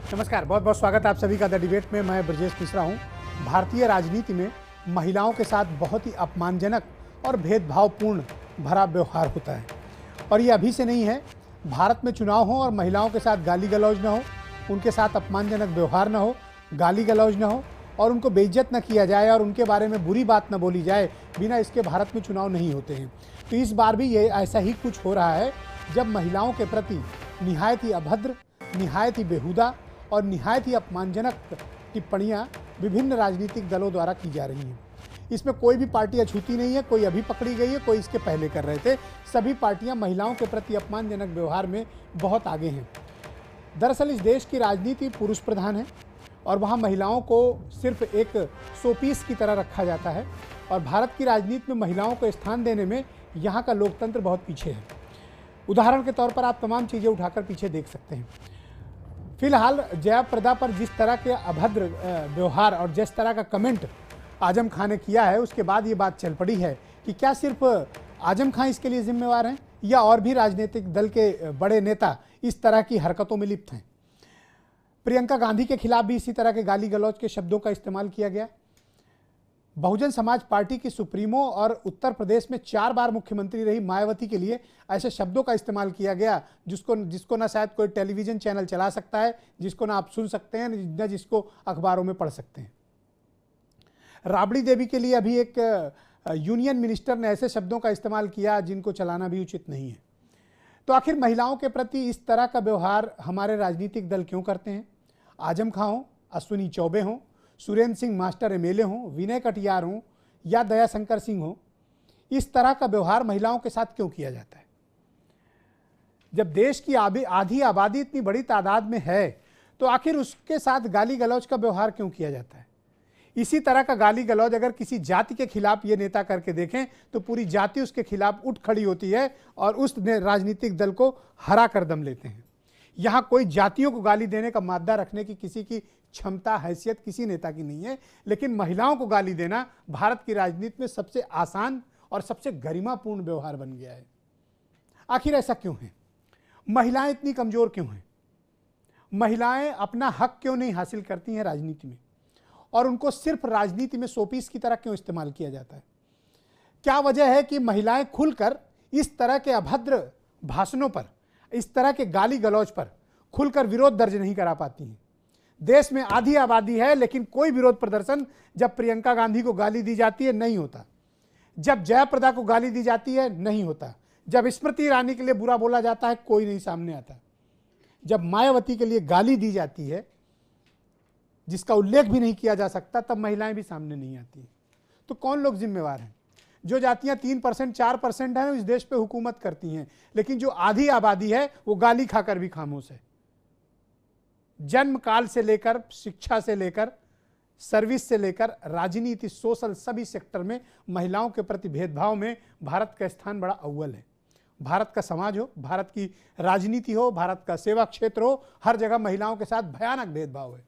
नमस्कार, बहुत बहुत स्वागत है आप सभी का द डिबेट में। मैं ब्रजेश मिश्रा हूं। भारतीय राजनीति में महिलाओं के साथ बहुत ही अपमानजनक और भेदभावपूर्ण भरा व्यवहार होता है और ये अभी से नहीं है। भारत में चुनाव हो और महिलाओं के साथ गाली गलौज न हो, उनके साथ अपमानजनक व्यवहार न हो, गाली गलौज न हो और उनको बेइज्जत न किया जाए और उनके बारे में बुरी बात न बोली जाए, बिना इसके भारत में चुनाव नहीं होते हैं। तो इस बार भी ये ऐसा ही कुछ हो रहा है, जब महिलाओं के प्रति निहायत ही अभद्र, निहायत ही बेहुदा और निहायत ही अपमानजनक टिप्पणियां विभिन्न राजनीतिक दलों द्वारा की जा रही हैं। इसमें कोई भी पार्टी अछूती नहीं है, कोई अभी पकड़ी गई है, कोई इसके पहले कर रहे थे। सभी पार्टियां महिलाओं के प्रति अपमानजनक व्यवहार में बहुत आगे हैं। दरअसल इस देश की राजनीति पुरुष प्रधान है और वहाँ महिलाओं को सिर्फ एक शोपीस की तरह रखा जाता है और भारत की राजनीति में महिलाओं को स्थान देने में यहाँ का लोकतंत्र बहुत पीछे है। उदाहरण के तौर पर आप तमाम चीज़ें उठाकर पीछे देख सकते हैं। फिलहाल जयाप्रदा पर जिस तरह के अभद्र व्यवहार और जिस तरह का कमेंट आजम खान ने किया है, उसके बाद ये बात चल पड़ी है कि क्या सिर्फ आजम खान इसके लिए जिम्मेवार हैं या और भी राजनीतिक दल के बड़े नेता इस तरह की हरकतों में लिप्त हैं। प्रियंका गांधी के खिलाफ भी इसी तरह के गाली गलौज के शब्दों का इस्तेमाल किया गया। बहुजन समाज पार्टी की सुप्रीमो और उत्तर प्रदेश में 4 बार मुख्यमंत्री रही मायावती के लिए ऐसे शब्दों का इस्तेमाल किया गया जिसको ना शायद कोई टेलीविजन चैनल चला सकता है, जिसको ना आप सुन सकते हैं, न जिसको अखबारों में पढ़ सकते हैं। राबड़ी देवी के लिए अभी एक यूनियन मिनिस्टर ने ऐसे शब्दों का इस्तेमाल किया जिनको चलाना भी उचित नहीं है। तो आखिर महिलाओं के प्रति इस तरह का व्यवहार हमारे राजनीतिक दल क्यों करते हैं? आजम खां हो, अश्विनी चौबे हों, सुरेंद्र सिंह मास्टर एमएलए हों, विनय कटियार हों या दयाशंकर सिंह हों, इस तरह का व्यवहार महिलाओं के साथ क्यों किया जाता है? जब देश की आधी आबादी इतनी बड़ी तादाद में है तो आखिर उसके साथ गाली गलौज का व्यवहार क्यों किया जाता है? इसी तरह का गाली गलौज अगर किसी जाति के खिलाफ ये नेता करके देखें तो पूरी जाति उसके खिलाफ उठ खड़ी होती है और उस राजनीतिक दल को हरा कर दम लेते हैं। यहाँ कोई जातियों को गाली देने का मादा रखने की किसी की क्षमता, हैसियत किसी नेता की नहीं है, लेकिन महिलाओं को गाली देना भारत की राजनीति में सबसे आसान और सबसे गरिमापूर्ण व्यवहार बन गया है। आखिर ऐसा क्यों है? महिलाएं इतनी कमजोर क्यों हैं? महिलाएं अपना हक क्यों नहीं हासिल करती हैं राजनीति में और उनको सिर्फ राजनीति में शोपीस की तरह क्यों इस्तेमाल किया जाता है? क्या वजह है कि महिलाएं खुलकर इस तरह के अभद्र भाषणों पर, इस तरह के गाली गलौज पर खुलकर विरोध दर्ज नहीं करा पाती हैं? देश में आधी आबादी है लेकिन कोई विरोध प्रदर्शन जब प्रियंका गांधी को गाली दी जाती है नहीं होता, जब जयाप्रदा को गाली दी जाती है नहीं होता, जब स्मृति ईरानी के लिए बुरा बोला जाता है कोई नहीं सामने आता, जब मायावती के लिए गाली दी जाती है जिसका उल्लेख भी नहीं किया जा सकता तब महिलाएं भी सामने नहीं आती। तो कौन लोग जिम्मेवार हैं? जो जातियां 3% 4% हैं इस देश पे हुकूमत करती हैं, लेकिन जो आधी आबादी है वो गाली खाकर भी खामोश है। जन्म काल से लेकर, शिक्षा से लेकर, सर्विस से लेकर, राजनीति, सोशल, सभी सेक्टर में महिलाओं के प्रति भेदभाव में भारत का स्थान बड़ा अव्वल है। भारत का समाज हो, भारत की राजनीति हो, भारत का सेवा क्षेत्र हो, हर जगह महिलाओं के साथ भयानक भेदभाव है।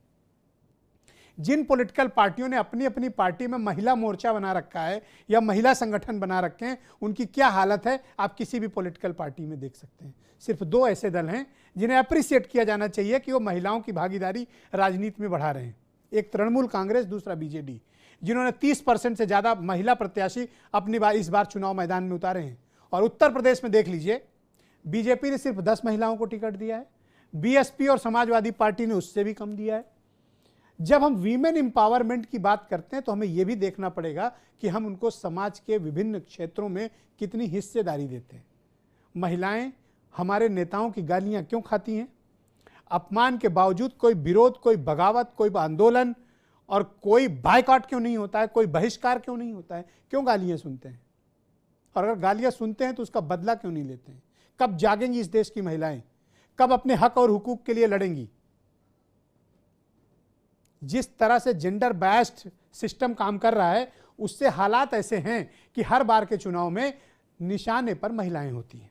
जिन पॉलिटिकल पार्टियों ने अपनी अपनी पार्टी में महिला मोर्चा बना रखा है या महिला संगठन बना रखे हैं, उनकी क्या हालत है आप किसी भी पॉलिटिकल पार्टी में देख सकते हैं। सिर्फ 2 ऐसे दल हैं जिन्हें अप्रिशिएट किया जाना चाहिए कि वो महिलाओं की भागीदारी राजनीति में बढ़ा रहे हैं। एक तृणमूल कांग्रेस, दूसरा बीजेडी, जिन्होंने 30% से ज़्यादा महिला प्रत्याशी इस बार चुनाव मैदान में उतारे हैं। और उत्तर प्रदेश में देख लीजिए, बीजेपी ने सिर्फ 10 महिलाओं को टिकट दिया है, बीएसपी और समाजवादी पार्टी ने उससे भी कम दिया है। जब हम वीमेन एम्पावरमेंट की बात करते हैं तो हमें यह भी देखना पड़ेगा कि हम उनको समाज के विभिन्न क्षेत्रों में कितनी हिस्सेदारी देते हैं। महिलाएं हमारे नेताओं की गालियां क्यों खाती हैं? अपमान के बावजूद कोई विरोध, कोई बगावत, कोई आंदोलन और कोई बायकॉट क्यों नहीं होता है? कोई बहिष्कार क्यों नहीं होता है? क्यों गालियां सुनते हैं? और अगर गालियां सुनते हैं तो उसका बदला क्यों नहीं लेते हैं? कब जागेंगी इस देश की महिलाएं? कब अपने हक और हुकूक के लिए लड़ेंगी? जिस तरह से जेंडर बायस्ड सिस्टम काम कर रहा है उससे हालात ऐसे हैं कि हर बार के चुनाव में निशाने पर महिलाएं होती हैं,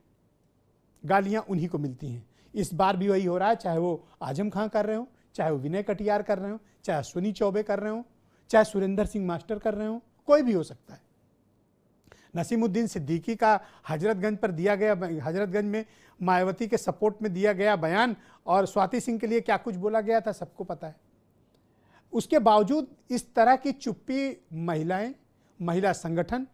गालियां उन्हीं को मिलती हैं। इस बार भी वही हो रहा है, चाहे वो आजम खां कर रहे हो, चाहे वो विनय कटियार कर रहे हो, चाहे अश्विनी चौबे कर रहे हो, चाहे सुरेंद्र सिंह मास्टर कर रहे हो, कोई भी हो सकता है। नसीमुद्दीन सिद्दीकी का हजरतगंज पर दिया गया, हजरतगंज में मायावती के सपोर्ट में दिया गया बयान और स्वाति सिंह के लिए क्या कुछ बोला गया था सबको पता है। उसके बावजूद इस तरह की चुप्पी महिलाएं, महिला संगठन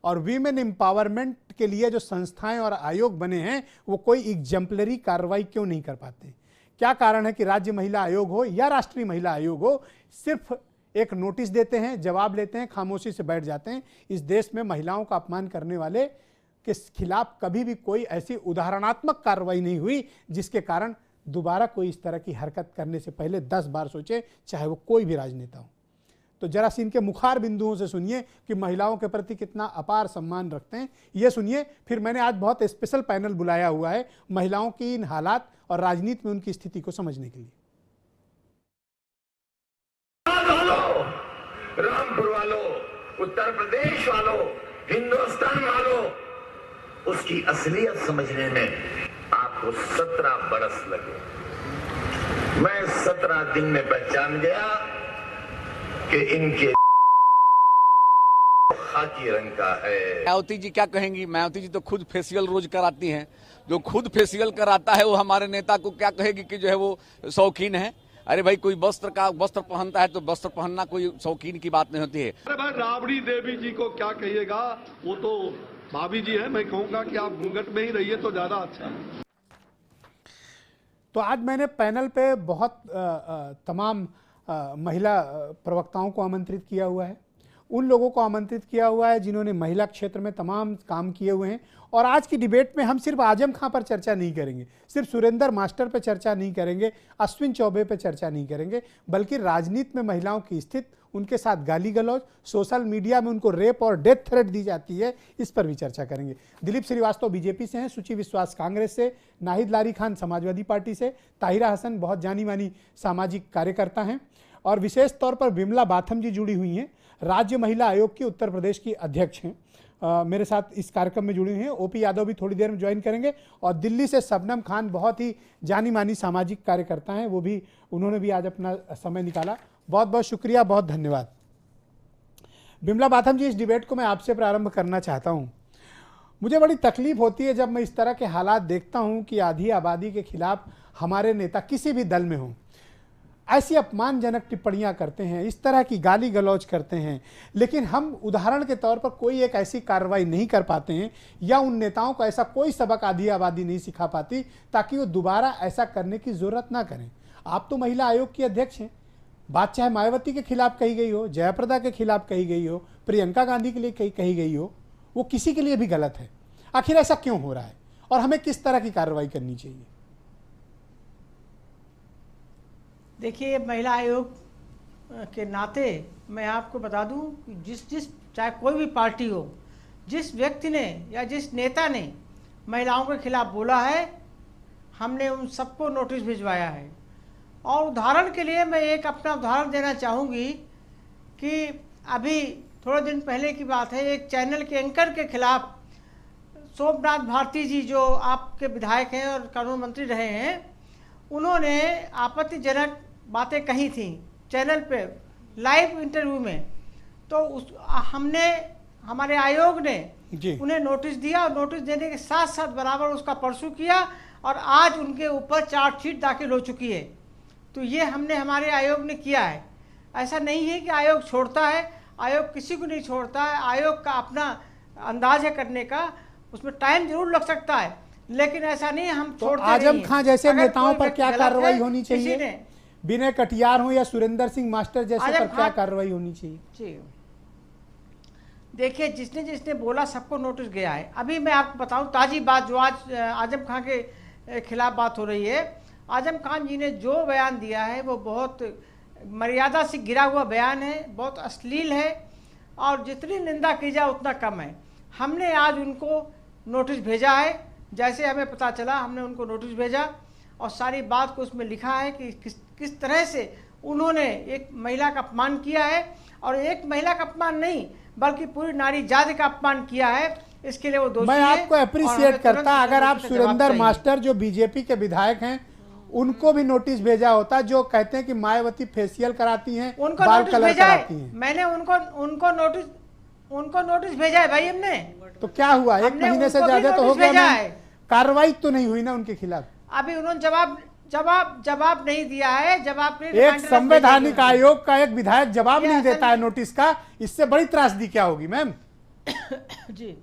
और वीमेन एम्पावरमेंट के लिए जो संस्थाएं और आयोग बने हैं वो कोई एग्जाम्पलरी कार्रवाई क्यों नहीं कर पाते? क्या कारण है कि राज्य महिला आयोग हो या राष्ट्रीय महिला आयोग हो, सिर्फ एक नोटिस देते हैं, जवाब लेते हैं, खामोशी से बैठ जाते हैं। इस देश में महिलाओं का अपमान करने वाले के खिलाफ कभी भी कोई ऐसी उदाहरणात्मक कार्रवाई नहीं हुई जिसके कारण दोबारा कोई इस तरह की हरकत करने से पहले 10 बार सोचे, चाहे वो कोई भी राजनेता हो। तो जरा सी इनके मुखार बिंदुओं से सुनिए कि महिलाओं के प्रति कितना अपार सम्मान रखते हैं, ये सुनिए। फिर मैंने आज बहुत स्पेशल पैनल बुलाया हुआ है महिलाओं की इन हालात और राजनीति में उनकी स्थिति को समझने के लिए। रामपुर वालों, उत्तर प्रदेश वालों, हिंदुस्तान वालों, उसकी असलियत समझने में आपको 17 बरस लगे। मैं 17 दिन में पहचान गया कि इनके खाकी रंग का है। मायावती जी क्या कहेंगी? मायावती जी तो खुद फेशियल रोज कराती हैं। जो खुद फेशियल कराता है वो हमारे नेता को क्या कहेगी कि जो है वो शौकीन है? अरे भाई, कोई वस्त्र पहनता है तो वस्त्र पहनना कोई शौकीन की बात नहीं होती है। अरे भाई, राबड़ी देवी जी को क्या कहिएगा, वो तो भाभी जी है। मैं कहूंगा कि आप घूंघट में ही रहिए तो ज्यादा अच्छा है। तो आज मैंने पैनल पे बहुत तमाम महिला प्रवक्ताओं को आमंत्रित किया हुआ है, उन लोगों को आमंत्रित किया हुआ है जिन्होंने महिला क्षेत्र में तमाम काम किए हुए हैं। और आज की डिबेट में हम सिर्फ आजम खां पर चर्चा नहीं करेंगे, सिर्फ सुरेंद्र मास्टर पर चर्चा नहीं करेंगे, अश्विन चौबे पर चर्चा नहीं करेंगे, बल्कि राजनीति में महिलाओं की स्थिति, उनके साथ गाली गलौज, सोशल मीडिया में उनको रेप और डेथ थ्रेट दी जाती है, इस पर भी चर्चा करेंगे। दिलीप श्रीवास्तव बीजेपी से हैं, सुची विश्वास कांग्रेस से, नाहिद लारी खान समाजवादी पार्टी से, ताहिरा हसन बहुत जानी मानी सामाजिक कार्यकर्ता हैं और विशेष तौर पर विमला बाथम जी जुड़ी हुई हैं, राज्य महिला आयोग की उत्तर प्रदेश की अध्यक्ष हैं। मेरे साथ इस कार्यक्रम में जुड़ी हुई हैं। ओपी यादव भी थोड़ी देर में ज्वाइन करेंगे और दिल्ली से शबनम खान बहुत ही जानी मानी सामाजिक कार्यकर्ता हैं, वो भी, उन्होंने भी आज अपना समय निकाला। बहुत बहुत शुक्रिया, बहुत धन्यवाद। विमला बाथम जी, इस डिबेट को मैं आपसे प्रारंभ करना चाहता हूं। मुझे बड़ी तकलीफ होती है जब मैं इस तरह के हालात देखता हूं कि आधी आबादी के खिलाफ हमारे नेता किसी भी दल में हों ऐसी अपमानजनक टिप्पणियां करते हैं, इस तरह की गाली गलौज करते हैं, लेकिन हम उदाहरण के तौर पर कोई एक ऐसी कार्रवाई नहीं कर पाते हैं या उन नेताओं को ऐसा कोई सबक आधी आबादी नहीं सिखा पाती ताकि वो दोबारा ऐसा करने की जरूरत ना करें। आप तो महिला आयोग की अध्यक्ष हैं, बात चाहे मायावती के खिलाफ कही गई हो, जयाप्रदा के खिलाफ कही गई हो, प्रियंका गांधी के लिए कही गई हो, वो किसी के लिए भी गलत है। आखिर ऐसा क्यों हो रहा है और हमें किस तरह की कार्रवाई करनी चाहिए? देखिए, महिला आयोग के नाते मैं आपको बता दूं कि जिस चाहे कोई भी पार्टी हो, जिस व्यक्ति ने या जिस नेता ने महिलाओं के खिलाफ बोला है, हमने उन सबको नोटिस भिजवाया है। और उदाहरण के लिए मैं एक अपना उदाहरण देना चाहूँगी कि अभी थोड़े दिन पहले की बात है, एक चैनल के एंकर के खिलाफ सोमनाथ भारती जी, जो आपके विधायक हैं और कानून मंत्री रहे हैं, उन्होंने आपत्तिजनक बातें कही थी चैनल पे लाइव इंटरव्यू में। तो हमने, हमारे आयोग ने उन्हें नोटिस दिया और नोटिस देने के साथ साथ बराबर उसका परसू किया और आज उनके ऊपर चार्जशीट दाखिल हो चुकी है। तो ये हमने हमारे आयोग ने किया है। ऐसा नहीं है कि आयोग छोड़ता है, आयोग किसी को नहीं छोड़ता है। आयोग का अपना अंदाज है करने का, उसमें टाइम जरूर लग सकता है, लेकिन ऐसा नहीं है हम छोड़ते नहीं। आजम खां जैसे नेताओं पर क्या कार्रवाई होनी चाहिए? विनय कटियार हो या सुरेंद्र सिंह मास्टर जैसे पर क्या कार्रवाई होनी चाहिए? जी देखिए, जिसने जिसने बोला सबको नोटिस गया है। अभी मैं आपको बताऊं ताज़ी बात, जो आज आजम खां के खिलाफ बात हो रही है। आजम खान जी ने जो बयान दिया है वो बहुत मर्यादा से गिरा हुआ बयान है, बहुत अश्लील है और जितनी निंदा की जाए उतना कम है। हमने आज उनको नोटिस भेजा है, जैसे हमें पता चला हमने उनको नोटिस भेजा और सारी बात को उसमें लिखा है कि किस तरह से उन्होंने एक महिला का अपमान किया है, और एक महिला का अपमान नहीं बल्कि पूरी नारी जाति का अपमान किया है। इसके लिए वो दोषी है। मैं आपको अप्रिशिएट करता अगर आप सुरेंद्र मास्टर जो बीजेपी के विधायक हैं उनको भी नोटिस भेजा होता, जो कहते हैं कि मायावती फेशियल कराती हैं, उनको नोटिस भेजा है। मैंने उनको नोटिस भेजा है भाई, हमने तो क्या हुआ, एक हमने महीने से उनको भी ज्यादा तो हो नोटिस गया भेजा मैम, है। कार्रवाई तो नहीं हुई ना उनके खिलाफ। अभी उन्होंने जवाब नहीं दिया है। जवाब के लिए एक रिमाइंडर संवैधानिक भेजेंगे। आयोग का एक विधायक जवाब ये नहीं असल देता है में- नोटिस का, इससे बड़ी त्रासदी क्या होगी मैम? जी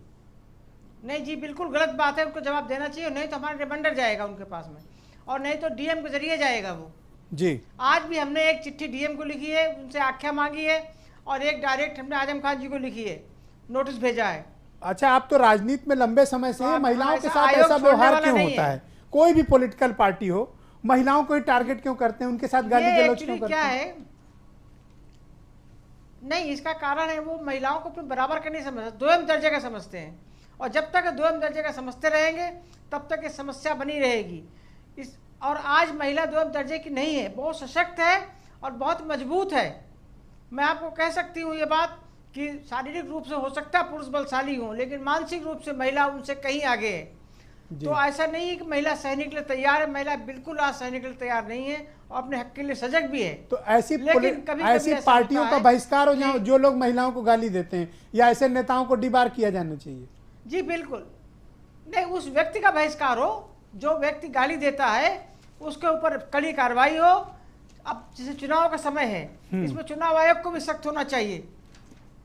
नहीं जी, बिल्कुल गलत बात है, उनको जवाब देना चाहिए, नहीं तो हमारा रिमाइंडर जाएगा उनके पास में, और नहीं तो डीएम के जरिए जाएगा वो। जी आज भी हमने एक चिट्ठी डीएम को लिखी है, उनसे आख्या मांगी है, और एक डायरेक्ट हमने आजम खान जी को लिखी है, नोटिस भेजा है। अच्छा, आप तो राजनीति में लंबे समय से तो हैं, आप महिलाओं के ऐसा साथ आयोग ऐसा छोड़ने व्यवहार वाला क्यों नहीं होता है। है? कोई भी पॉलिटिकल पार्टी हो, महिलाओं को ही टारगेट क्यों करते हैं, उनके साथ गाली ये गलौज एक्चुअली क्यों करते क्या हैं? है, नहीं इसका कारण है वो महिलाओं को अपने बराबर का नहीं समझते, दोयम दर्जे का समझते हैं, और जब तक दोयम दर्जे का समझते रहेंगे तब तक ये समस्या बनी रहेगी। और आज महिला दोयम दर्जे की नहीं है, बहुत सशक्त है और बहुत मजबूत है। मैं आपको कह सकती हूँ ये बात कि शारीरिक रूप से हो सकता है पुरुष बलशाली हो, लेकिन मानसिक रूप से महिला उनसे कहीं आगे है। तो ऐसा नहीं है कि महिला सहने के लिए तैयार है, महिला बिल्कुल आज सहने के लिए तैयार नहीं है और अपने हक के लिए सजग भी है। तो ऐसी लेकिन कभी-कभी ऐसी ऐसा पार्टियों होता का है बहिष्कार हो जहाँ जो लोग महिलाओं को गाली देते हैं, या ऐसे नेताओं को डिबार किया जाना चाहिए। जी बिल्कुल नहीं, उस व्यक्ति का बहिष्कार हो जो व्यक्ति गाली देता है, उसके ऊपर कड़ी कार्रवाई हो। अब जैसे चुनाव का समय है, इसमें चुनाव आयोग को भी सख्त होना चाहिए।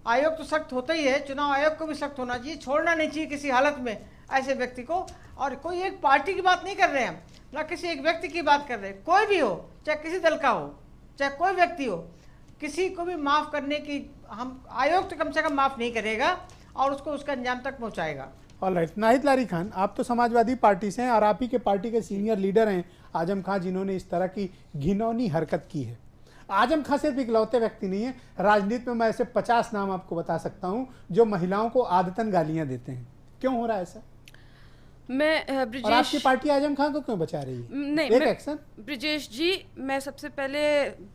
आयोग तो सख्त होता ही है, चुनाव आयोग को भी सख्त होना चाहिए, छोड़ना नहीं चाहिए किसी हालत में ऐसे व्यक्ति को। और कोई एक पार्टी की बात नहीं कर रहे हैं हम, ना किसी एक व्यक्ति की बात कर रहे हैं, कोई भी हो, चाहे किसी दल का हो, चाहे कोई व्यक्ति हो, किसी को भी माफ़ करने की हम आयोग तो कम से कम माफ़ नहीं करेगा और उसको उसका अंजाम तक पहुंचाएगा। ऑलराइट, नाहिद लारी खान, आप तो समाजवादी पार्टी से हैं और आप ही के पार्टी के सीनियर लीडर हैं आजम खान, जिन्होंने इस तरह की घिनौनी हरकत की है। आजम खान सिर्फ इकलौते व्यक्ति नहीं है, राजनीति में मैं ऐसे 50 नाम आपको बता सकता हूं जो महिलाओं को आदतन गालियां देते हैं। क्यों हो रहा है ऐसा? मैं और आपकी पार्टी आजम खान को क्यों बचा रही है? नहीं, एक एक्शन। ब्रिजेश जी, मैं सबसे पहले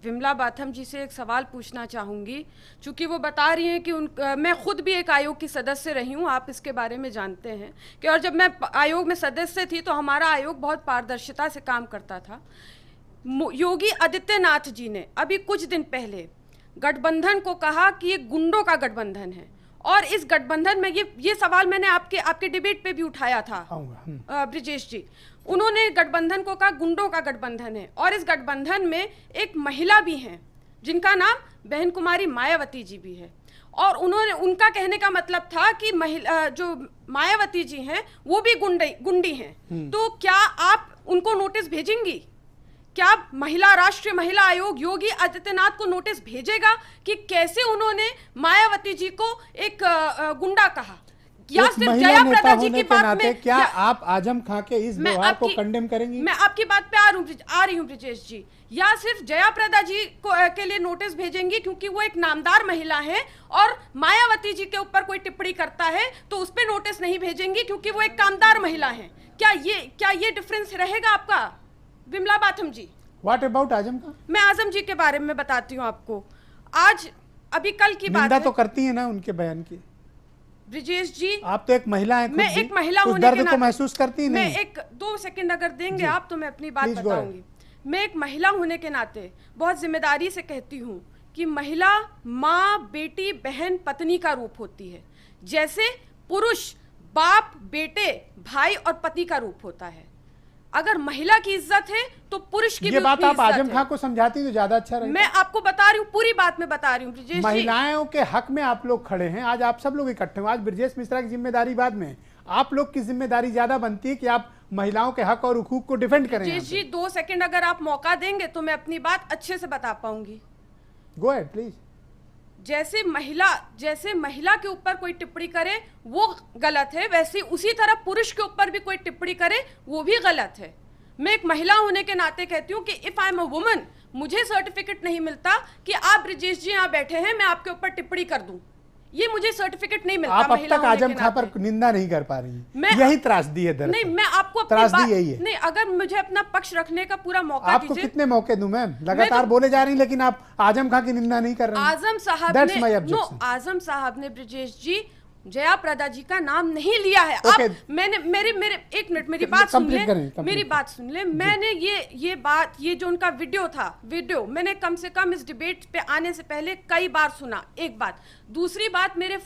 विमला बाथम जी से एक सवाल पूछना चाहूँगी, चूँकि वो बता रही हैं कि मैं खुद भी एक आयोग की सदस्य रही हूँ, आप इसके बारे में जानते हैं कि, और जब मैं आयोग में सदस्य थी तो हमारा आयोग बहुत पारदर्शिता से काम करता था। योगी आदित्यनाथ जी ने अभी कुछ दिन पहले गठबंधन को कहा कि ये गुंडों का गठबंधन है, और इस गठबंधन में ये सवाल मैंने आपके डिबेट पे भी उठाया था ब्रिजेश जी। उन्होंने गठबंधन को कहा गुंडों का गठबंधन है, और इस गठबंधन में एक महिला भी हैं जिनका नाम बहन कुमारी मायावती जी भी है, और उनका कहने का मतलब था कि महिला जो मायावती जी हैं वो भी गुंडी हैं। तो क्या आप उनको नोटिस भेजेंगी? क्या राष्ट्रीय महिला आयोग योगी आदित्यनाथ को नोटिस भेजेगा कि कैसे उन्होंने मायावती जी को एक गुंडा कहा? या सिर्फ जया प्रदा जी की बात में क्या आप आजम खान के इस व्यवहार को कंडेम करेंगी? मैं आपकी बात पे आ रही हूँ ब्रिजेश जी। या सिर्फ जया प्रदा जी के लिए नोटिस भेजेंगी क्योंकि वो एक नामदार महिला है, और मायावती जी के ऊपर कोई टिप्पणी करता है तो उस पर नोटिस नहीं भेजेंगी क्योंकि वो एक कामदार महिला है? क्या ये डिफरेंस रहेगा आपका विमला बाथम जी? What about Azam Khan? मैं आजम जी के बारे में बताती हूँ आपको। आज अभी कल की बात है, तो करती है ना उनके बयान की ब्रिजेश जी। आप तो एक महिला हैं, मैं एक महिला होने दर्द के को नाते महसूस करती नहीं? मैं एक 2 सेकंड अगर देंगे आप तो मैं अपनी बात Please go बताऊंगी। मैं एक महिला होने के नाते बहुत जिम्मेदारी से कहती हूँ कि महिला माँ, बेटी, बहन, पत्नी का रूप होती है, जैसे पुरुष बाप, बेटे, भाई और पति का रूप होता है। अगर महिला की इज्जत है तो पुरुष की ये भी बात उतनी आप आजम इज्जत खान है। को समझाती तो ज्यादा अच्छा रहेगा। मैं आपको बता रही हूँ, पूरी बात मैं बता रही हूँ ब्रिजेश जी। महिलाओं के हक में आप लोग खड़े हैं, आज आप सब लोग इकट्ठे हो। आज ब्रजेश मिश्रा की जिम्मेदारी बाद में, आप लोग की जिम्मेदारी ज्यादा बनती है कि आप महिलाओं के हक और हुकूक को डिफेंड करें। ब्रिजेश जी 2 सेकंड अगर आप मौका देंगे तो मैं अपनी बात अच्छे से बता पाऊंगी। Go ahead please. जैसे महिला के ऊपर कोई टिप्पणी करे वो गलत है, वैसे उसी तरह पुरुष के ऊपर भी कोई टिप्पणी करे वो भी गलत है। मैं एक महिला होने के नाते कहती हूँ कि if I am a woman, मुझे सर्टिफिकेट नहीं मिलता कि आप ब्रिजेश जी यहाँ बैठे हैं मैं आपके ऊपर टिप्पणी कर दूं, ये मुझे सर्टिफिकेट नहीं मिलता। आप अब तक आजम खान पर निंदा नहीं कर पा रही, यही त्रासदी है दरअसल। नहीं, मैं आपको त्रासदी यही है। नहीं, अगर मुझे अपना पक्ष रखने का पूरा मौका आपको दीजिए। कितने मौके दूं मैम? लगातार बोले जा रही हैं लेकिन आप आजम खान की निंदा नहीं कर रहे हैं। आजम साहब ने ब्रिजेश जी जया प्रदा जी का नाम नहीं लिया है। Okay. अब मैंने मेरे एक मिनट मेरी बात सुन ले, मेरी बात सुन ले। मैंने ये बात, ये जो उनका वीडियो मैंने कम से कम इस डिबेट पे आने से पहले कई बार सुना, एक बात। दूसरी बात, मेरे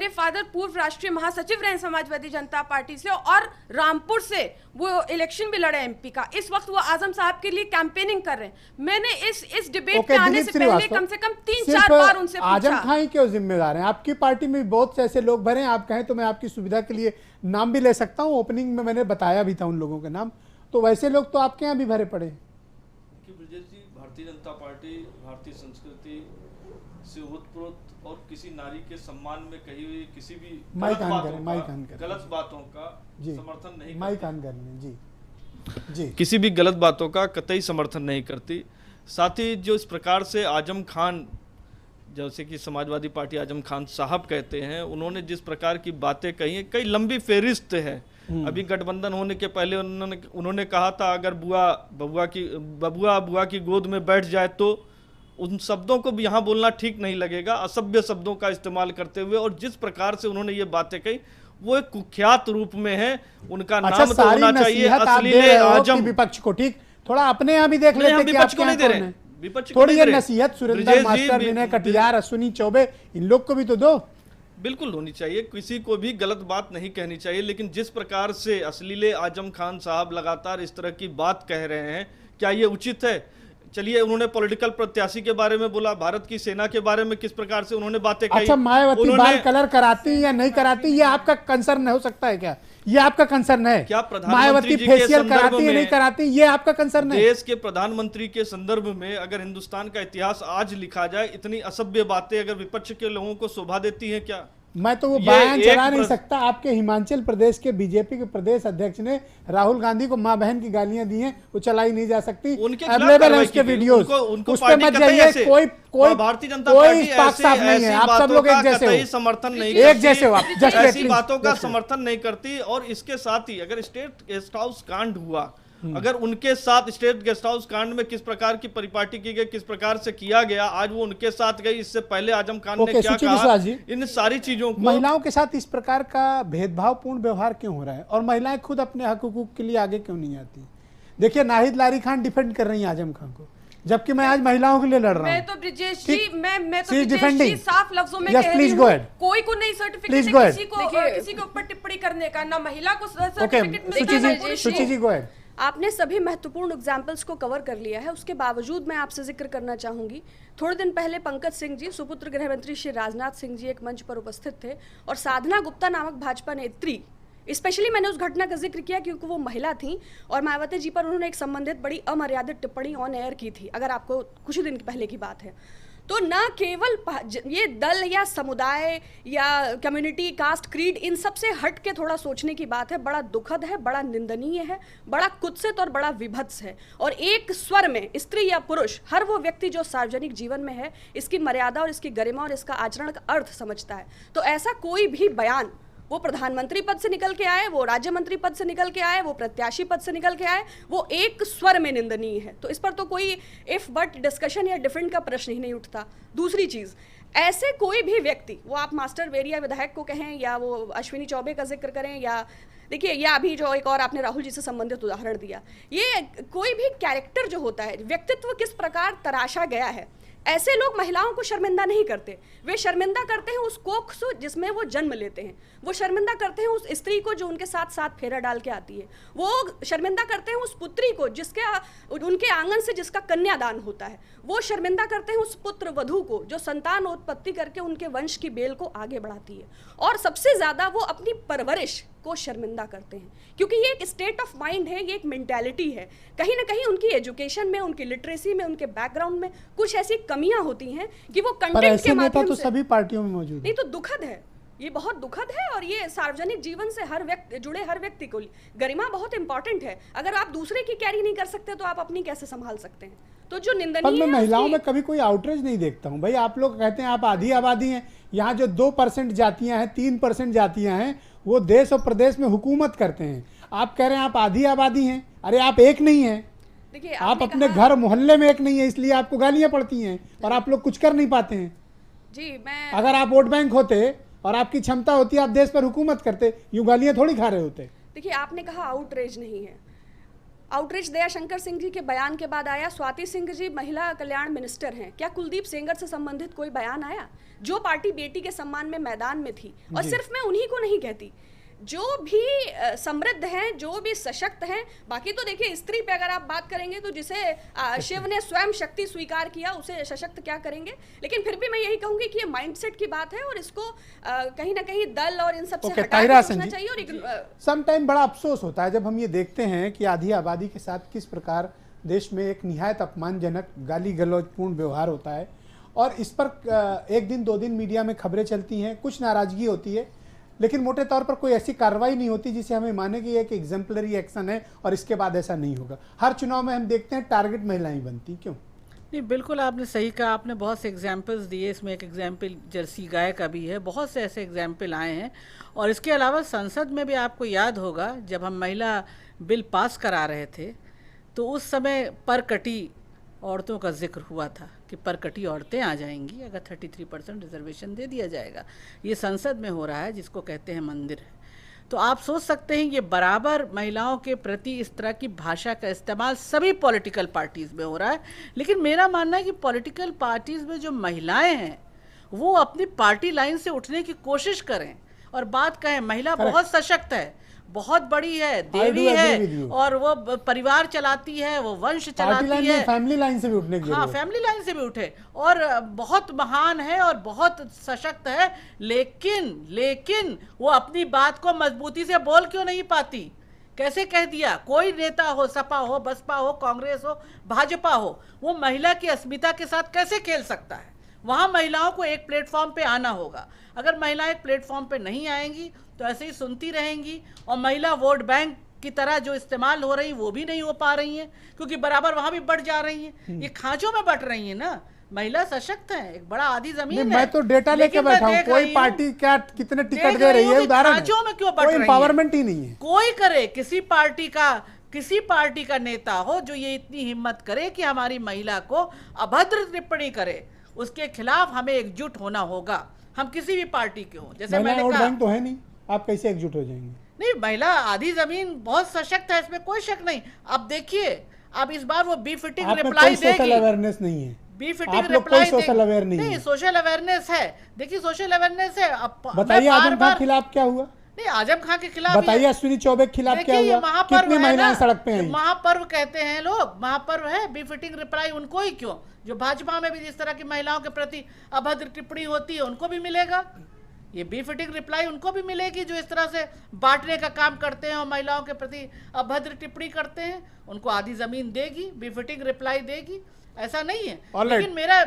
फादर पूर्व राष्ट्रीय महासचिव रहे समाजवादी जनता पार्टी से, और रामपुर से वो इलेक्शन भी लड़े एमपी का। इस वक्त वो आजम साहब के लिए कैंपेनिंग कर रहे हैं। मैंने इस डिबेट पे आने से पहले कम से कम 3-4 बार उनसे पूछा। आजम खान ही क्यों जिम्मेदार हैं? आपकी पार्टी में बहुत से ऐसे लोग भरे हैं, आप कहें तो मैं आपकी सुविधा के लिए नाम भी ले सकता हूं। ओपनिंग में मैंने बताया भी था उन लोगों के नाम, तो वैसे लोग तो आपके यहाँ भी भरे पड़े हैं। ब्रजेश जी, भारतीय जनता पार्टी भारतीय संस्कृति से ओतप्रोत और किसी नारी के सम्मान में कही हुई किसी भी गलत बातों का समर्थन नहीं, माइक ऑन कर लें जी, किसी भी गलत बातों का कतई समर्थन नहीं करती। साथ ही जो इस प्रकार से आजम खान, जैसे कि समाजवादी पार्टी आजम खान साहब कहते हैं, उन्होंने जिस प्रकार की बातें कही हैं, कई लंबी फेरिस्त है। अभी गठबंधन होने के पहले उन्होंने कहा था अगर बुआ की गोद में बैठ जाए तो उन शब्दों को भी यहाँ बोलना ठीक नहीं लगेगा, असभ्य शब्दों का इस्तेमाल करते हुए। और जिस प्रकार से उन्होंने ये बातें कही वो एक कुख्यात रूप में है, उनका नाम तो होना चाहिए अश्लील आजम। विपक्ष को ठीक थोड़ा अपने यहाँ भी देख लेते हैं, विपक्ष को नहीं दे रहे, विपक्ष थोड़ी ये नसीहत सुरेंद्र मास्टर, विनय कटियार, अश्विनी चौबे, इन लोग को भी तो दो। बिल्कुल होनी चाहिए, किसी को भी गलत बात नहीं कहनी चाहिए, लेकिन जिस प्रकार से अश्लील आजम खान साहब लगातार इस तरह की बात कह रहे हैं, क्या ये उचित है? चलिए, उन्होंने पॉलिटिकल प्रत्याशी के बारे में बोला, भारत की सेना के बारे में किस प्रकार से उन्होंने बातें कही। अच्छा, मायावती बाल कलर कराती या नहीं कराती, ये आपका कंसर्न हो सकता है क्या? ये आपका कंसर्न है क्या? मायावती फेशियल कराती है नहीं कराती, ये आपका कंसर्न है? देश के प्रधानमंत्री के संदर्भ में अगर हिंदुस्तान का इतिहास आज लिखा जाए, इतनी असभ्य बातें अगर विपक्ष के लोगों को शोभा देती हैं क्या? मैं तो वो बयान चला नहीं सकता। आपके हिमाचल प्रदेश के बीजेपी के प्रदेश अध्यक्ष ने राहुल गांधी को मां बहन की गालियां दी हैं, वो चलाई नहीं जा सकती। अवेलेबल है उसके वीडियोस, उस पे मत जाइए। कोई भारतीय जनता पार्टी ऐसी आप सब लोग एक जैसे हो, समर्थन नहीं, एक जैसे हो आप, ऐसी बातों का समर्थन नहीं करती। और इसके साथ ही अगर स्टेट गेस्ट हाउस कांड हुआ, अगर उनके साथ स्टेट गेस्ट हाउस कांड में किस प्रकार की परिपाटी की गई, किस प्रकार से किया गया, आज वो उनके साथ गई, इससे पहले आजम खान ने क्या कहा, इन सारी चीजों को, महिलाओं के साथ इस प्रकार का भेदभावपूर्ण व्यवहार क्यों हो रहा है और महिलाएं खुद अपने हक हुकूक के लिए आगे क्यों नहीं आती? देखिए, नाहिद लारी खान डिफेंड कर रही है आजम खान को, जबकि मैं आज महिलाओं के लिए लड़ रहा हूं। मैं तो ब्रिजेश जी, मैं तो ब्रिजेश जी साफ लफ्जों में कह रही हूं, कोई को नहीं सर्टिफिकेट है किसी के ऊपर टिप्पणी करने का, ना महिला को सर्टिफिकेट मिलता है। सुची जी, गो अहेड। आपने सभी महत्वपूर्ण एग्जाम्पल्स को कवर कर लिया है, उसके बावजूद मैं आपसे जिक्र करना चाहूंगी। थोड़े दिन पहले पंकज सिंह जी, सुपुत्र गृह मंत्री श्री राजनाथ सिंह जी एक मंच पर उपस्थित थे और साधना गुप्ता नामक भाजपा नेत्री, स्पेशली मैंने उस घटना का जिक्र किया क्योंकि वो महिला थी और मायावती जी पर उन्होंने एक संबंधित बड़ी अमर्यादित टिप्पणी ऑन एयर की थी, अगर आपको कुछ ही दिन पहले की बात है। तो ना केवल ये दल या समुदाय या कम्युनिटी, कास्ट, क्रीड, इन सब से हट के थोड़ा सोचने की बात है। बड़ा दुखद है, बड़ा निंदनीय है, बड़ा कुत्सित और बड़ा विभत्स है। और एक स्वर में स्त्री या पुरुष, हर वो व्यक्ति जो सार्वजनिक जीवन में है, इसकी मर्यादा और इसकी गरिमा और इसका आचरण का अर्थ समझता है। तो ऐसा कोई भी बयान, वो प्रधानमंत्री पद से निकल के आए, वो राज्य मंत्री पद से निकल के आए, वो प्रत्याशी पद से निकल के आए, वो एक स्वर में निंदनीय है। तो इस पर तो कोई इफ बट डिस्कशन या डिफरेंट का प्रश्न ही नहीं उठता। दूसरी चीज, ऐसे कोई भी व्यक्ति, वो आप मास्टर वेरिया विधायक को कहें या वो अश्विनी चौबे का जिक्र करें, या देखिए या अभी जो एक और आपने राहुल जी से संबंधित उदाहरण दिया, ये कोई भी कैरेक्टर जो होता है, व्यक्तित्व किस प्रकार तराशा गया है, ऐसे लोग महिलाओं को शर्मिंदा नहीं करते। वे शर्मिंदा करते हैं उस कोख से जिसमें वो जन्म लेते हैं, वो शर्मिंदा करते हैं उस स्त्री को जो उनके साथ साथ फेरा डाल के आती है, वो शर्मिंदा करते हैं उस पुत्री को जिसके उनके आंगन से जिसका कन्यादान होता है, वो शर्मिंदा करते हैं उस पुत्र वधू को जो संतान उत्पत्ति करके उनके वंश की बेल को आगे बढ़ाती है, और सबसे ज्यादा वो अपनी परवरिश को शर्मिंदा करते हैं, क्योंकि ये एक स्टेट ऑफ माइंड है, ये एक मेंटालिटी है। कहीं ना कहीं उनकी एजुकेशन में, उनकी लिटरेसी में, उनके बैकग्राउंड में कुछ ऐसी कमियां होती हैं कि वो कंटेंट के माध्यम तो से, सभी पार्टियों में मौजूद नहीं तो दुखद है, ये बहुत दुखद है। और ये सार्वजनिक जीवन से हर व्यक्ति जुड़े, हर व्यक्ति को गरिमा बहुत इंपॉर्टेंट है। अगर आप दूसरे की कैरी नहीं कर सकते तो आप अपनी कैसे संभाल सकते हैं? तो जो निंदनीय है, मैं महिलाओं में कभी कोई आउटरीच नहीं देखता हूं। भाई, आप लोग कहते हैं आप आधी आबादी हैं, यहाँ जो 2% जातियां हैं, 3% जातियां हैं, वो देश और प्रदेश में हुकूमत करते हैं। आप कह रहे हैं आप आधी आबादी हैं, अरे आप एक नहीं हैं। देखिए, आप अपने घर मोहल्ले में एक नहीं है, इसलिए आपको गालियां पड़ती हैं और आप लोग कुछ कर नहीं पाते हैं। जी, मैं अगर आप वोट बैंक होते और आपकी क्षमता होती है आप देश पर हुकूमत करते, यूं गालियां थोड़ी खा रहे होते। देखिए, आपने कहा आउटरीच नहीं है। आउटरीच दयाशंकर सिंह जी के बयान के बाद आया। स्वाति सिंह जी महिला कल्याण मिनिस्टर हैं, क्या कुलदीप सेंगर से संबंधित कोई बयान आया? जो पार्टी बेटी के सम्मान में मैदान में थी, और सिर्फ मैं उन्हीं को नहीं कहती, जो भी समृद्ध हैं, जो भी सशक्त हैं। बाकी तो देखिए, स्त्री पे अगर आप बात करेंगे तो जिसे शिव ने स्वयं शक्ति स्वीकार किया उसे सशक्त क्या करेंगे। लेकिन फिर भी मैं यही कहूंगी कि ये माइंडसेट की बात है और इसको कहीं ना कहीं दल और इन सब से हटा के सोचना चाहिए। और सम टाइम बड़ा अफसोस होता है जब हम ये देखते हैं कि आधी आबादी के साथ किस प्रकार देश में एक निहायत अपमानजनक गाली गलौजपूर्ण व्यवहार होता है, और इस पर एक दिन दो दिन मीडिया में खबरें चलती हैं, कुछ नाराजगी होती है, लेकिन मोटे तौर पर कोई ऐसी कार्रवाई नहीं होती जिसे हमें माने कि एक एग्जाम्पलरी एक्शन है और इसके बाद ऐसा नहीं होगा। हर चुनाव में हम देखते हैं टारगेट महिलाएं बनती, क्यों? नहीं, बिल्कुल आपने सही कहा। आपने बहुत से एग्जाम्पल्स दिए, इसमें एक एग्जाम्पल जर्सी गाय का भी है, बहुत से ऐसे एग्जाम्पल आए हैं। और इसके अलावा संसद में भी आपको याद होगा जब हम महिला बिल पास करा रहे थे तो उस समय पर कटी औरतों का जिक्र हुआ था कि पर कटी औरतें आ जाएंगी अगर 33% रिजर्वेशन दे दिया जाएगा। ये संसद में हो रहा है, जिसको कहते हैं मंदिर है। तो आप सोच सकते हैं ये बराबर महिलाओं के प्रति इस तरह की भाषा का इस्तेमाल सभी पॉलिटिकल पार्टीज़ में हो रहा है। लेकिन मेरा मानना है कि पॉलिटिकल पार्टीज़ में जो महिलाएं हैं वो अपनी पार्टी लाइन से उठने की कोशिश करें और बात कहें महिला बहुत सशक्त है, बहुत बड़ी है, देवी है, और वो परिवार चलाती है, वो वंश चलाती है। फैमिली लाइन से भी उठने की, हाँ, फैमिली लाइन से भी उठे और बहुत महान है और बहुत सशक्त है। लेकिन वो अपनी बात को मजबूती से बोल क्यों नहीं पाती? कैसे कह दिया? कोई नेता हो, सपा हो, बसपा हो, कांग्रेस हो, भाजपा हो, वो महिला की अस्मिता के साथ कैसे खेल सकता है? वहाँ महिलाओं को एक प्लेटफॉर्म पे आना होगा। अगर महिलाएं एक प्लेटफॉर्म पे नहीं आएंगी तो ऐसे ही सुनती रहेंगी, और महिला वोट बैंक की तरह जो इस्तेमाल हो रही वो भी नहीं हो पा रही हैं, क्योंकि बराबर वहाँ भी बढ़ जा रही हैं। ये खांचों में बट रही है ना। महिला सशक्त है, एक बड़ा आधी जमीन है। मैं तो डेटा लेके बैठा हूँ, कोई पार्टी क्या कितने टिकट दे रही है, उदाहरण खांचों में क्यों बट रही है? एम्पावरमेंट ही नहीं है। कोई करे, किसी पार्टी का नेता हो जो ये इतनी हिम्मत करे कि हमारी महिला को अभद्र टिप्पणी करे, उसके खिलाफ हमें एकजुट होना होगा। हम किसी भी पार्टी के हो, जैसे मैंने कहा, तो है नहीं, आप कैसे एकजुट हो जाएंगे? नहीं, महिला आधी जमीन बहुत सशक्त है, इसमें कोई शक नहीं। अब देखिए, अब इस बार वो बी फिटिंग रिप्लाई देगी। सोशल अवेयरनेस नहीं है, befitting reply social aware नहीं, सोशल अवेयरनेस है। देखिए, सोशल अवेयरनेस है। बताइए आजम खान के खिलाफ क्या हुआ? नहीं, आजम खान के खिलाफ बताइए, अश्विनी चौबे के खिलाफ क्या हुआ? कितनी महिलाएं सड़क पे हैं? महापर्व कहते हैं लोग, महापर्व है। बी फिटिंग रिप्लाई उनको ही क्यों, जो भाजपा में भी जिस तरह की महिलाओं के प्रति अभद्र टिप्पणी होती है उनको भी मिलेगा। ये बी फिटिंग रिप्लाई उनको भी मिलेगी जो इस तरह से बांटने का काम करते हैं और महिलाओं के प्रति अभद्र टिप्पणी करते हैं। उनको आधी जमीन देगी, बी फिटिंग रिप्लाई देगी, ऐसा नहीं है। लेकिन मेरा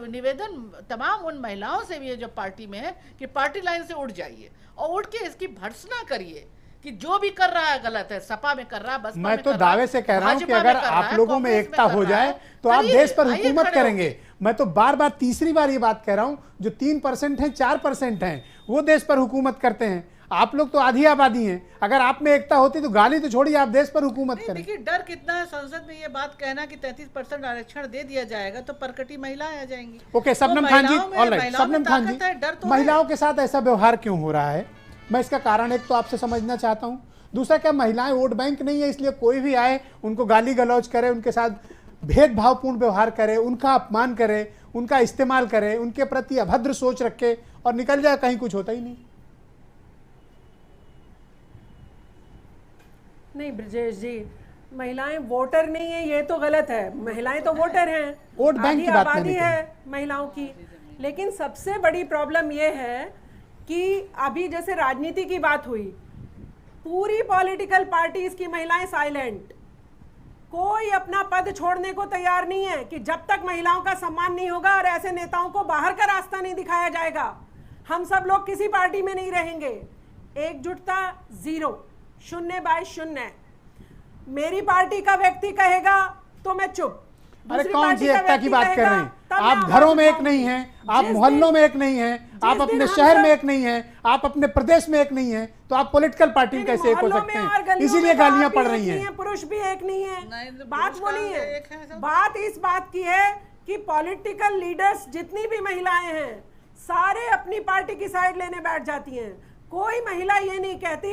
निवेदन तमाम उन महिलाओं से भी है जो पार्टी में है कि पार्टी लाइन से उठ जाइए और उठ के इसकी भर्त्सना करिए कि जो भी कर रहा है गलत है। सपा में कर रहा है, बसपा में मैं तो दावे से कह रहा हूं कि अगर आप लोगों में एकता हो जाए तो आप देश पर हुकूमत करेंगे। मैं तो बार बार तीसरी बार ये बात कह रहा हूं, जो 3% हैं, 4% हैं, वो देश पर हुकूमत करते हैं। आप लोग तो आधी आबादी हैं। अगर आप में एकता होती तो गाली तो छोड़िए, आप देश पर हुकूमत करें। देखिए, डर कितना है संसद में ये बात कहना कि 33% आरक्षण दे दिया जाएगा तो परकटी महिलाएं आ जाएंगी। ओके, शबनम खान जी, ऑलराइट, शबनम खान जी, महिलाओं के साथ ऐसा व्यवहार क्यों हो रहा है? मैं इसका कारण एक तो आपसे समझना चाहता हूं। दूसरा, क्या महिलाएं वोट बैंक नहीं है इसलिए कोई भी आए उनको गाली गलौज करे, उनके साथ भेदभावपूर्ण व्यवहार करे, उनका अपमान करे, उनका इस्तेमाल करे, उनके प्रति अभद्र सोच रखे और निकल जाए, कहीं कुछ होता ही नहीं? नहीं ब्रजेश जी, महिलाएं वोटर नहीं है ये तो गलत है। महिलाएं तो वोटर हैं, वोट बैंक की बात आबादी है महिलाओं की। लेकिन सबसे बड़ी प्रॉब्लम ये है कि अभी जैसे राजनीति की बात हुई, पूरी पॉलिटिकल पार्टीज की महिलाएं साइलेंट, कोई अपना पद छोड़ने को तैयार नहीं है कि जब तक महिलाओं का सम्मान नहीं होगा और ऐसे नेताओं को बाहर का रास्ता नहीं दिखाया जाएगा, हम सब लोग किसी पार्टी में नहीं रहेंगे। एकजुटता 0, 0/0। मेरी पार्टी का व्यक्ति कहेगा तो मैं चुप। अरे कौन सी एकता की बात कर रहे हैं? आप घरों में एक नहीं हैं, आप मोहल्लों में एक नहीं हैं, आप अपने शहर में एक नहीं हैं, आप अपने प्रदेश में एक नहीं हैं, तो आप पॉलिटिकल पार्टी में कैसे एक हो सकते हैं? इसीलिए गालियां पड़ रही हैं। पुरुष भी एक नहीं है। बात बोली है, बात इस बात की है कि पॉलिटिकल लीडर्स जितनी भी महिलाएं हैं सारे अपनी पार्टी की साइड लेने बैठ जाती हैं। कोई महिला ये नहीं कहती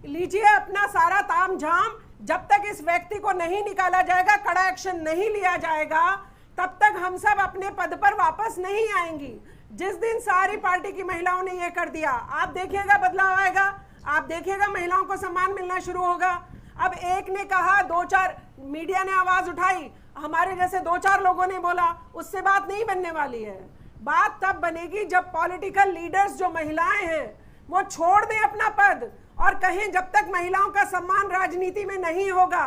लीजिए अपना सारा ताम झाम, जब तक इस व्यक्ति को नहीं निकाला जाएगा, कड़ा एक्शन नहीं लिया जाएगा, तब तक हम सब अपने पद पर वापस नहीं आएंगी। जिस दिन सारी पार्टी की महिलाओं ने ये कर दिया, आप देखिएगा बदलाव आएगा, आप देखिएगा महिलाओं को सम्मान मिलना शुरू होगा। अब एक ने कहा, 2-4 मीडिया ने आवाज उठाई, हमारे जैसे 2-4 लोगों ने बोला, उससे बात नहीं बनने वाली है। बात तब बनेगी जब पॉलिटिकल लीडर्स जो महिलाएं हैं वो छोड़ दें अपना पद और कहें जब तक महिलाओं का सम्मान राजनीति में नहीं होगा,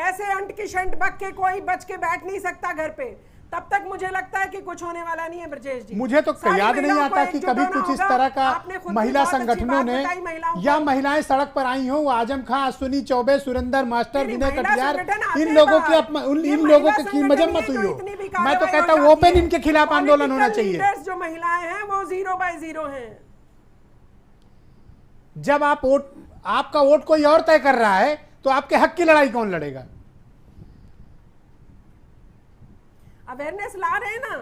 ऐसे अंट की शंट बक के कोई बच के बैठ नहीं सकता घर पे, तब तक मुझे लगता है कि कुछ होने वाला नहीं है। ब्रजेश जी, मुझे तो याद नहीं आता कि कभी कुछ इस तरह का महिला संगठनों ने या महिलाएं सड़क पर आई हो, आजम खां, अश्विनी चौबे, सुरेंद्र मास्टर, विनय कटियार, इन लोगों की मजम्मत हुई हो। मैं तो कहता हूँ ओपन इनके खिलाफ आंदोलन होना चाहिए। जो महिलाएं हैं वो 0/0 हैं। जब आपका वोट कोई और तय कर रहा है तो आपके हक की लड़ाई कौन लड़ेगा? अवेयरनेस ला रहे हैं ना,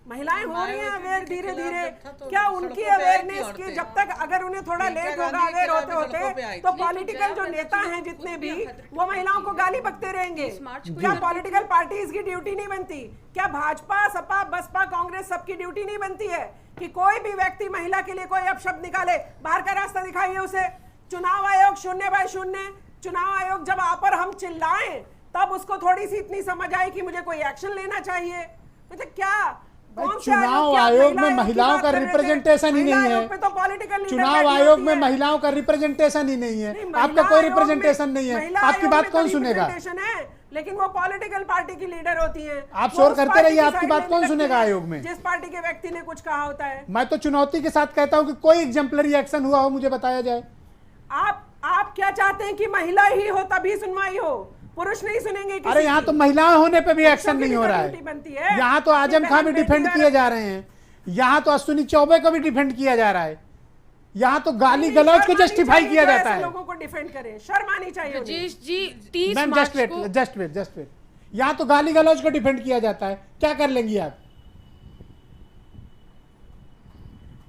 महिलाएं हो रही हैं अवेयर धीरे धीरे। क्या उनकी अवेयरनेस की जब तक अगर उन्हें थोड़ा लेट होगा अवेयर होते होते, तो पॉलिटिकल जो नेता हैं जितने भी, वो महिलाओं को गाली बकते रहेंगे। क्या पॉलिटिकल पार्टीज की ड्यूटी नहीं बनती? क्या भाजपा, सपा, बसपा, कांग्रेस सबकी ड्यूटी नहीं बनती है कि कोई भी व्यक्ति महिला के लिए कोई अपशब्द निकाले, बाहर का रास्ता दिखाइए उसे? चुनाव आयोग 0/0, चुनाव आयोग जब आप और हम चिल्लाएं तब उसको थोड़ी सी इतनी समझ आई कि मुझे कोई एक्शन लेना चाहिए। मतलब क्या चुनाव आयोग में महिलाओं का रिप्रेजेंटेशन ही नहीं है। तो चुनाव आयोग में महिलाओं का रिप्रेजेंटेशन ही नहीं है, आपका कोई रिप्रेजेंटेशन नहीं है, आपकी बात कौन सुनेगा? लेकिन वो पॉलिटिकल पार्टी की लीडर होती है। आप शोर करते रहिए, आपकी बात कौन सुनेगा आयोग में? जिस पार्टी के व्यक्ति ने कुछ कहा होता है। मैं तो चुनौती के साथ कहता हूं कि कोई एग्जाम्पलरी एक्शन हुआ हो, मुझे बताया जाए। आप क्या चाहते हैं कि महिला ही हो तभी सुनवाई हो, पुरुष नहीं सुनेंगे? अरे यहाँ तो महिलाएं होने पे भी एक्शन नहीं हो रहा है। यहाँ तो आजम खां भी डिफेंड किए जा रहे हैं, यहाँ तो अश्विनी चौबे को भी डिफेंड किया जा रहा है, यहाँ तो गाली गलौज को जस्टिफाई किया जाता है। लोगों को डिफेंड करें, शर्म आनी चाहिए। मैम जस्ट वेट, यहाँ तो गाली गलौज को डिफेंड किया जाता है, क्या कर लेंगी आप?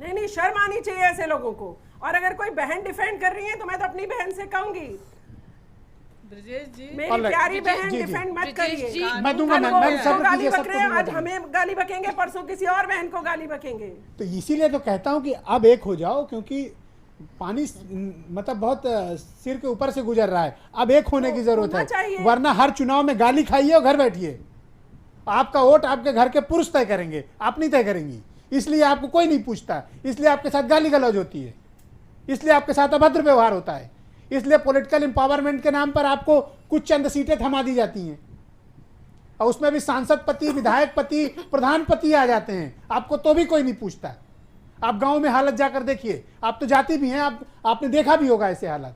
नहीं, शर्म आनी चाहिए ऐसे लोगों को। और अगर कोई बहन डिफेंड कर रही है तो मैं तो अपनी बहन से कहूंगी, ब्रजेश जी, मेरी प्यारी बहन डिफेंड मत करिए। मैं दूंगा, मैं गाली बक रहे हैं, आज हमें गाली बकेंगे, परसों किसी और बहन को गाली बकेंगे। तो इसीलिए तो कहता हूं कि अब एक हो जाओ, क्योंकि पानी मतलब बहुत सिर के ऊपर से गुजर रहा है। अब एक होने की जरूरत है, वरना हर चुनाव में गाली खाइए और घर बैठिए। आपका वोट आपके घर के पुरुष तय करेंगे, आप नहीं तय करेंगी। इसलिए आपको कोई नहीं पूछता, इसलिए आपके साथ गाली गलौज होती है, इसलिए आपके साथ अभद्र व्यवहार होता है, इसलिए पॉलिटिकल एम्पावरमेंट के नाम पर आपको कुछ चंद सीटें थमा दी जाती हैं और उसमें भी सांसद पति, विधायक पति, प्रधान पति आ जाते हैं, आपको तो भी कोई नहीं पूछता। आप गांव में हालत जाकर देखिए, आप तो जाती भी हैं, आपने देखा भी होगा ऐसे हालात।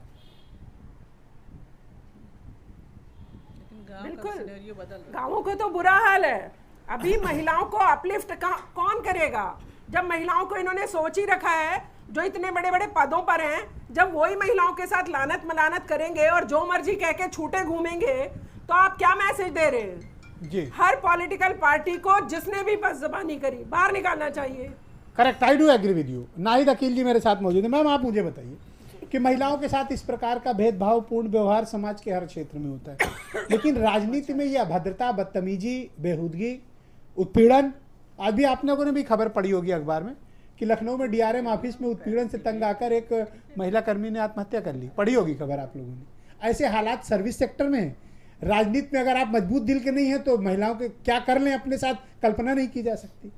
बिल्कुल, गांवों को तो बुरा हाल है। अभी महिलाओं को अपलिफ्ट कौन करेगा? जब महिलाओं को इन्होंने सोच ही रखा है, जो इतने बड़े बड़े पदों पर हैं, जब वही महिलाओं के साथ लानत मलानत करेंगे और जो मर्जी कह के छूटे घूमेंगे, तो आप क्या मैसेज दे रहे हैं? जी, हर पॉलिटिकल पार्टी को जिसने भी बदज़बानी करी बाहर निकालना चाहिए। Correct, I do agree with you. Nahid Aqeel ji मेरे साथ मौजूद है। मैम, आप मुझे बताइए कि महिलाओं के साथ इस प्रकार का भेदभावपूर्ण व्यवहार समाज के हर क्षेत्र में होता है, लेकिन राजनीति में यह अभद्रता, बदतमीजी, बेहूदगी, उत्पीड़न, आज भी आप लोगों ने भी खबर पढ़ी होगी अखबार में कि लखनऊ में डीआरएम ऑफिस में उत्पीड़न से तंग आकर एक महिला कर्मी ने आत्महत्या कर ली। पढ़ी होगी खबर आप लोगों ने। ऐसे हालात सर्विस सेक्टर में है। राजनीति में अगर आप मजबूत दिल के नहीं है तो महिलाओं के क्या कर लें अपने साथ, कल्पना नहीं की जा सकती।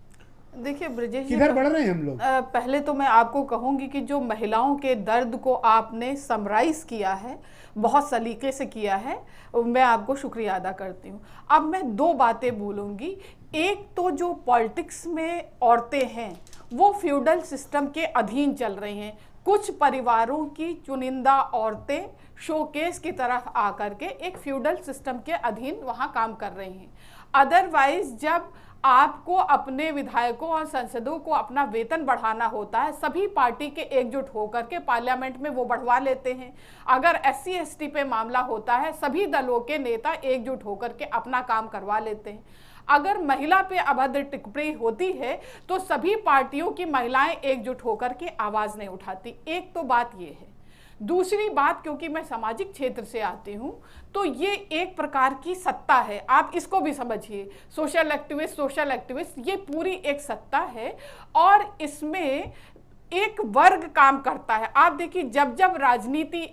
देखिए ब्रजेश जी, किधर बढ़ रहे हैं हम लोग? पहले तो मैं आपको कहूंगी कि जो महिलाओं के दर्द को आपने समराइज किया है, बहुत सलीके से किया है, मैं आपको शुक्रिया अदा करती हूँ। अब मैं दो बातें बोलूँगी। एक तो जो पॉलिटिक्स में औरतें हैं वो फ्यूडल सिस्टम के अधीन चल रही हैं। कुछ परिवारों की चुनिंदा औरतें शोकेस की तरफ आकर के एक फ्यूडल सिस्टम के अधीन वहां काम कर रही हैं। अदरवाइज जब आपको अपने विधायकों और सांसदों को अपना वेतन बढ़ाना होता है, सभी पार्टी के एकजुट होकर के पार्लियामेंट में वो बढ़वा लेते हैं। अगर SC ST पे मामला होता है, सभी दलों के नेता एकजुट होकर के अपना काम करवा लेते हैं। अगर महिला पे अभद्र टिप्पणी होती है तो सभी पार्टियों की महिलाएं एकजुट होकर के आवाज नहीं उठाती। एक तो बात ये है। दूसरी बात, क्योंकि मैं सामाजिक क्षेत्र से आती हूं, तो ये एक प्रकार की सत्ता है, आप इसको भी समझिए। सोशल एक्टिविस्ट ये पूरी एक सत्ता है और इसमें एक वर्ग काम करता है। आप देखिए, जब जब राजनीति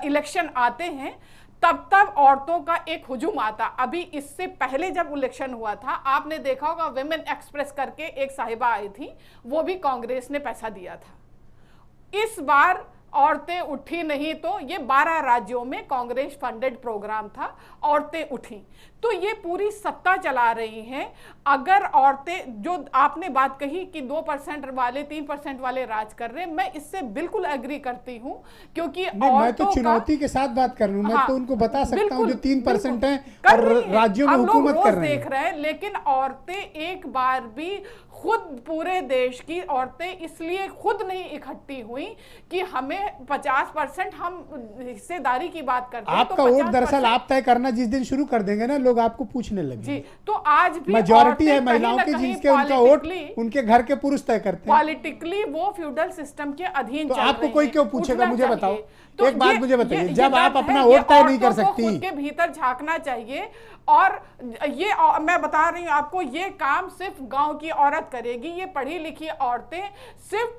इलेक्शन आते हैं तब तब औरतों का एक हुजूम आता। अभी इससे पहले जब इलेक्शन हुआ था, आपने देखा होगा विमेन एक्सप्रेस करके एक साहिबा आई थी, वो भी कांग्रेस ने पैसा दिया था। इस बार औरतें उठी नहीं, तो ये 12 राज्यों में कांग्रेस फंडेड प्रोग्राम था, औरतें उठी। तो ये पूरी सत्ता चला रही हैं। अगर औरतें, जो आपने बात कही कि 2% वाले 3% वाले राज कर रहे हैं, मैं इससे बिल्कुल एग्री करती हूं, क्योंकि मैं तो चुनौती के साथ बात कर रहा हूं। मैं तो उनको बता सकता हूं जो 3% हैं और राज्यों में हुकूमत कर रहे हैं। देख रहे हैं, लेकिन औरतें एक बार भी खुद, पूरे देश की औरतें इसलिए खुद नहीं इकट्ठी हुई कि हमें 50% हम हिस्सेदारी की बात करते हैं। आपका वोट दरअसल आप तय करना जिस दिन शुरू कर देंगे ना, लोग आपको पूछने लगे जी। तो आज भी मेजॉरिटी है महिलाओं की, जिसके उनका वोट उनके घर के पुरुष तय करते हैं। पॉलिटिकली वो फ्यूडल सिस्टम के अधीन तो चल आपको रही कोई है। क्यों पूछेगा? मुझे बताओ, तो एक बात मुझे बताइए, ये जब आप बात अपना है, वोट तय नहीं कर औरतों को सकती, खुद के भीतर झांकना चाहिए। और ये मैं बता रही हूँ आपको, ये काम सिर्फ गांव की औरत करेगी। ये पढ़ी लिखी औरतें सिर्फ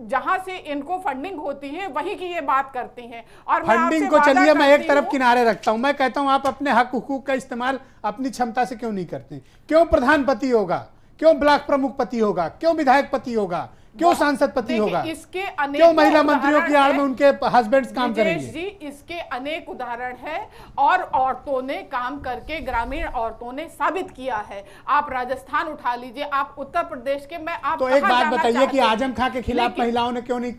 जहां से इनको फंडिंग होती है वही की ये बात करती हैं। और फंडिंग को चलिए मैं एक तरफ किनारे रखता हूं। मैं कहता हूं आप अपने हक हुकूक का इस्तेमाल अपनी क्षमता से क्यों नहीं करते? क्यों प्रधानपति होगा? क्यों ब्लॉक प्रमुख पति होगा? क्यों विधायक पति होगा? क्यों सांसद पति होगा? इसके क्यों महिला मंत्रियों की आड़ में उनके हस्बैंड्स काम करेंगे? जी, इसके अनेक उदाहरण है और औरतों ने काम करके, ग्रामीण औरतों ने साबित किया है। आप राजस्थान उठा लीजिए, आप उत्तर प्रदेश के, मैं आप तो एक बात बताइए कि आजम खां के खिलाफ महिलाओं ने क्यों नहीं?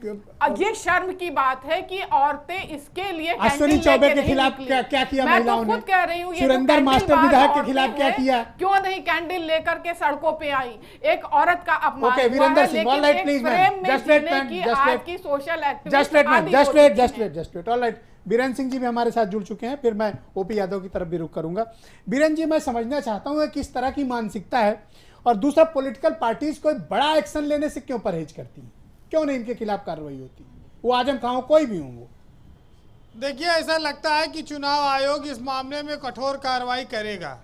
ये शर्म की बात है कि औरतें इसके लिए अश्विनी चौबे के खिलाफ क्या किया महिलाओं ने? खुद कह रही हूँ, सुरेंद्र मास्टर विधायक के खिलाफ क्या किया? क्यों नहीं कैंडल लेकर के सड़कों पे आई? एक औरत का अपमान। Okay Virendra Singh, all right, please ma'am, just wait, all right. Biren Singh ji भी हमारे साथ जुड़ चुके हैं, फिर मैं ओपी यादव की तरफ भी रुख करूंगा। बीरेन जी, मैं समझना चाहता हूं किस तरह की मानसिकता है, और दूसरा पॉलिटिकल पार्टीज कोई बड़ा एक्शन लेने से क्यों परहेज करती हैं? क्यों नहीं इनके खिलाफ कार्रवाई होती? वो आजम खां कोई भी होंगे। देखिए, ऐसा लगता है कि चुनाव आयोग इस मामले में कठोर कार्रवाई करेगा।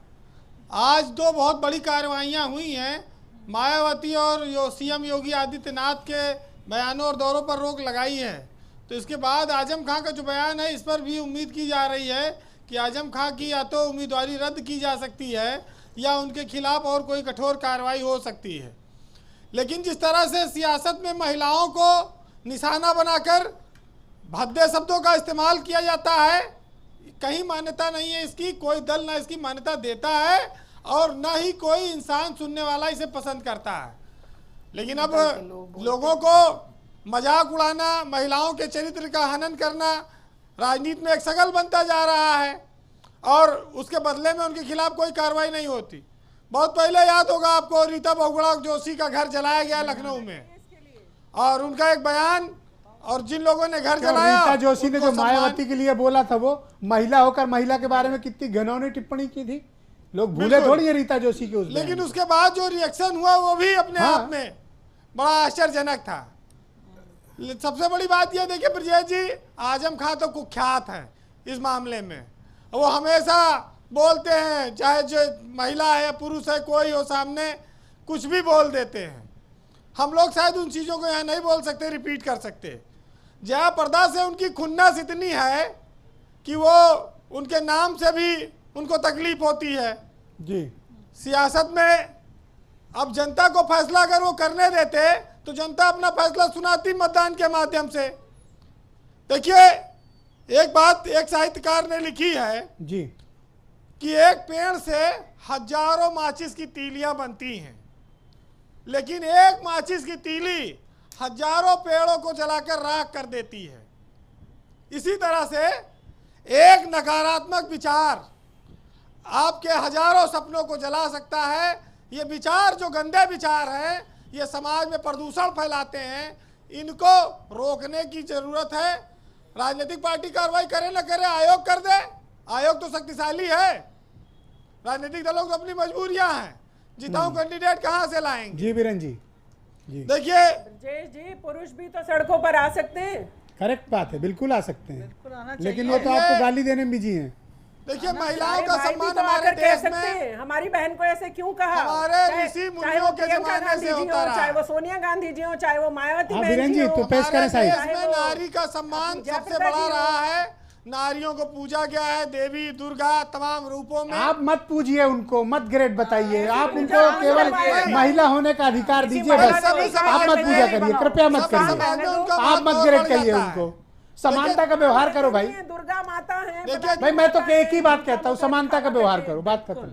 आज दो बहुत बड़ी कार्रवाइयां हुई हैं। मायावती और सीएम योगी आदित्यनाथ के बयानों और दौरों पर रोक लगाई है। तो इसके बाद आजम खां का जो बयान है, इस पर भी उम्मीद की जा रही है कि आजम खां की या तो उम्मीदवारी रद्द की जा सकती है या उनके खिलाफ और कोई कठोर कार्रवाई हो सकती है। लेकिन जिस तरह से सियासत में महिलाओं को निशाना बनाकर भद्दे शब्दों का इस्तेमाल किया जाता है, कहीं मान्यता नहीं है इसकी। कोई दल ना इसकी मान्यता देता है और ना ही कोई इंसान सुनने वाला इसे पसंद करता है। लेकिन अब लोगों को मजाक उड़ाना, महिलाओं के चरित्र का हनन करना राजनीति में एक सगल बनता जा रहा है और उसके बदले में उनके खिलाफ कोई कार्रवाई नहीं होती। बहुत पहले याद होगा आपको, रीता बहुगुणा जोशी का घर जलाया गया लखनऊ में, और उनका एक बयान, और जिन लोगों ने घर जलाया, रीता जोशी ने जो मायावती के लिए बोला था, वो महिला होकर महिला के बारे में कितनी घिनौनी टिप्पणी की थी। लोग भूले थोड़ी है रीता जोशी के उस, लेकिन उसके बाद जो रिएक्शन हुआ वो भी अपने आप में बड़ा आश्चर्यजनक था। सबसे बड़ी बात यह देखिए ब्रजेश जी, आजम खां तो कुख्यात है इस मामले में। वो हमेशा बोलते हैं, चाहे जो महिला है या पुरुष है, कोई हो सामने, कुछ भी बोल देते हैं। हम लोग शायद उन चीज़ों को यहाँ नहीं बोल सकते, रिपीट कर सकते। जया प्रदा से उनकी खुन्नस इतनी है कि वो उनके नाम से भी उनको तकलीफ होती है जी। सियासत में अब जनता को फैसला अगर वो करने देते तो जनता अपना फैसला सुनाती मतदान के माध्यम से। देखिए, एक बात एक साहित्यकार ने लिखी है जी कि एक पेड़ से हजारों माचिस की तीलियां बनती हैं, लेकिन एक माचिस की तीली हजारों पेड़ों को जलाकर राख कर देती है। इसी तरह से एक नकारात्मक विचार आपके हजारों सपनों को जला सकता है। ये विचार जो गंदे विचार हैं, ये समाज में प्रदूषण फैलाते हैं, इनको रोकने की जरूरत है। राजनीतिक पार्टी कार्रवाई करे न करे, आयोग कर दे। आयोग तो शक्तिशाली है, राजनीतिक दलों को अपनी मजबूरियां हैं। जिताऊ कैंडिडेट कहां से लाएंगे? जी बीरेन जी, देखिए ब्रजेश जी, पुरुष भी तो सड़कों पर आ सकते हैं। करेक्ट बात है, बिल्कुल आ सकते हैं, लेकिन वो तो आपको गाली देने में बिजी हैं। देखिए, महिलाओं का सम्मान तो हमारे देश में, हमारी बहन को ऐसे क्यों कहा? हमारे ऋषि मुनियों के जमाने से होता रहा, चाहे वो सोनिया गांधी जी हो, चाहे वो मायावती बीरेन जी, तो पेश करें साहिब। देश में नारी का सम्मान सबसे बड़ा रहा है। नारियों को पूजा गया है, देवी दुर्गा तमाम रूपों में। आप मत पूजिए उनको, मत ग्रेड बताइए, आप उनको केवल महिला होने का अधिकार दीजिए बस। आप मत पूजा करिए, कृपया मत करिए, आप मत ग्रेड करिए उनको। समानता का व्यवहार करो भाई। दुर्गा माता है भाई, मैं तो एक ही बात कहता हूँ, समानता का व्यवहार करो, बात खत्म।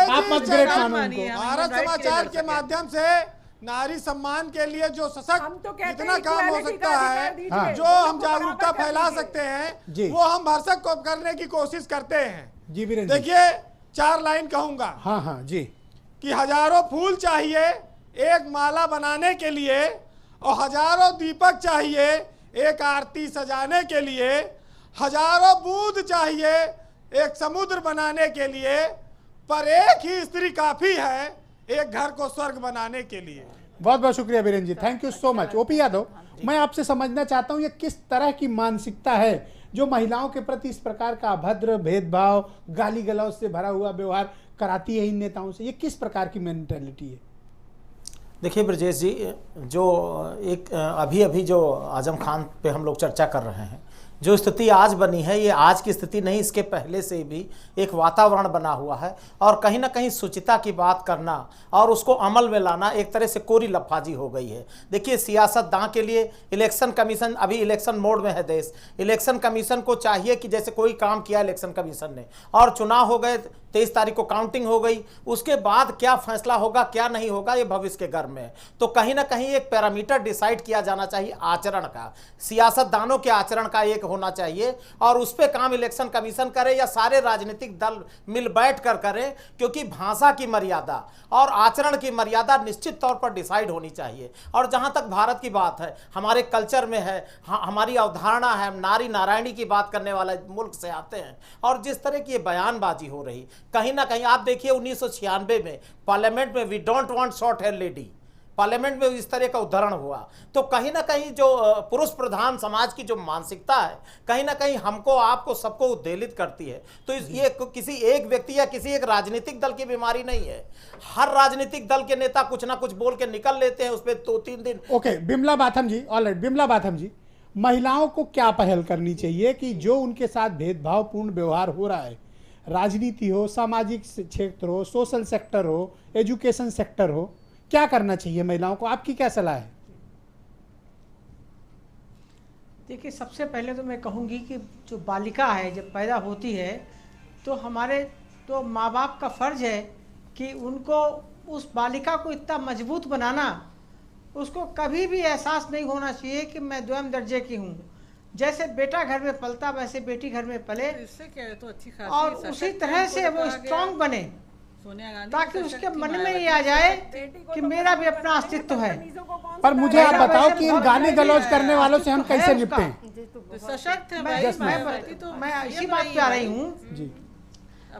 आप मत ग्रेड मानो उनको। भारत समाचार के माध्यम से नारी सम्मान के लिए जो सशक्त जितना काम हो सकता है, जो हम जागरूकता फैला सकते हैं, वो हम भरसक को करने की कोशिश करते हैं। जी बीरेन, देखिए 4 लाइन कहूंगा। हाँ हाँ जी। कि हजारों फूल चाहिए एक माला बनाने के लिए, और हजारों दीपक चाहिए एक आरती सजाने के लिए, हजारों बूंद चाहिए एक समुद्र बनाने के लिए, पर एक ही स्त्री काफी है एक घर को स्वर्ग बनाने के लिए। बहुत बहुत शुक्रिया Biren ji, thank you so much. OP Yadav, मैं आपसे समझना चाहता हूँ, ये किस तरह की मानसिकता है जो महिलाओं के प्रति इस प्रकार का अभद्र भेदभाव, गाली गलौज से भरा हुआ व्यवहार कराती है इन नेताओं से? ये किस प्रकार की मेंटालिटी है? देखिए ब्रजेश जी, जो एक अभी जो आजम खान पे हम लोग चर्चा कर रहे हैं, जो स्थिति आज बनी है, ये आज की स्थिति नहीं, इसके पहले से भी एक वातावरण बना हुआ है। और कहीं ना कहीं शुचिता की बात करना और उसको अमल में लाना एक तरह से कोरी लफाजी हो गई है। देखिए, सियासतदान के लिए इलेक्शन कमीशन, अभी इलेक्शन मोड में है देश, इलेक्शन कमीशन को चाहिए कि जैसे कोई काम किया इलेक्शन कमीशन ने, और चुनाव हो गए, 23 तारीख को काउंटिंग हो गई, उसके बाद क्या फैसला होगा क्या नहीं होगा ये भविष्य के घर में है। तो कहीं ना कहीं एक पैरामीटर डिसाइड किया जाना चाहिए आचरण का, सियासतदानों के आचरण का एक होना चाहिए, और उस पर काम इलेक्शन कमीशन करे या सारे राजनीतिक दल मिल बैठ कर करें, क्योंकि भाषा की मर्यादा और आचरण की मर्यादा निश्चित तौर पर डिसाइड होनी चाहिए। और जहां तक भारत की बात है, हमारे कल्चर में है, हमारी अवधारणा है, हम नारी नारायणी की बात करने वाले मुल्क से आते हैं, और जिस तरह की बयानबाजी हो रही, कहीं ना कहीं आप देखिए 1996 में पार्लियामेंट में we don't want short hair lady, parliament में इस तरह का उदाहरण हुआ। तो कहीं ना कहीं जो पुरुष प्रधान समाज की जो मानसिकता है, कहीं ना कहीं हमको आपको सबको उद्वेलित करती है। तो ये किसी एक व्यक्ति या किसी एक राजनीतिक दल की बीमारी नहीं है, हर राजनीतिक दल के नेता कुछ ना कुछ बोल के निकल लेते हैं, उस पर 2-3 दिन। ओके, बिमला बाथम जी, ऑलराइट, बिमला बाथम जी, महिलाओं को क्या पहल करनी चाहिए कि जो उनके साथ भेदभावपूर्ण व्यवहार हो रहा है, राजनीति हो, सामाजिक क्षेत्र हो, सोशल सेक्टर हो, एजुकेशन सेक्टर हो, क्या करना चाहिए महिलाओं को? आपकी क्या सलाह है? देखिए, सबसे पहले तो मैं कहूँगी कि जो बालिका है जब पैदा होती है तो हमारे तो माँ बाप का फ़र्ज है कि उनको, उस बालिका को इतना मजबूत बनाना, उसको कभी भी एहसास नहीं होना चाहिए कि मैं द्वितीय दर्जे की हूँ। जैसे बेटा घर में पलता वैसे बेटी घर में पले, इससे क्या है तो अच्छी खासी और उसी तरह से वो स्ट्रांग बने, ताकि उसके मन में ये आ जाए कि मेरा भी अपना अस्तित्व है। पर मुझे आप बताओ कि इन गाली गलौज करने वालों से हम कैसे निपटें? सशक्त है मैं इसी बात पे आ रही हूँ।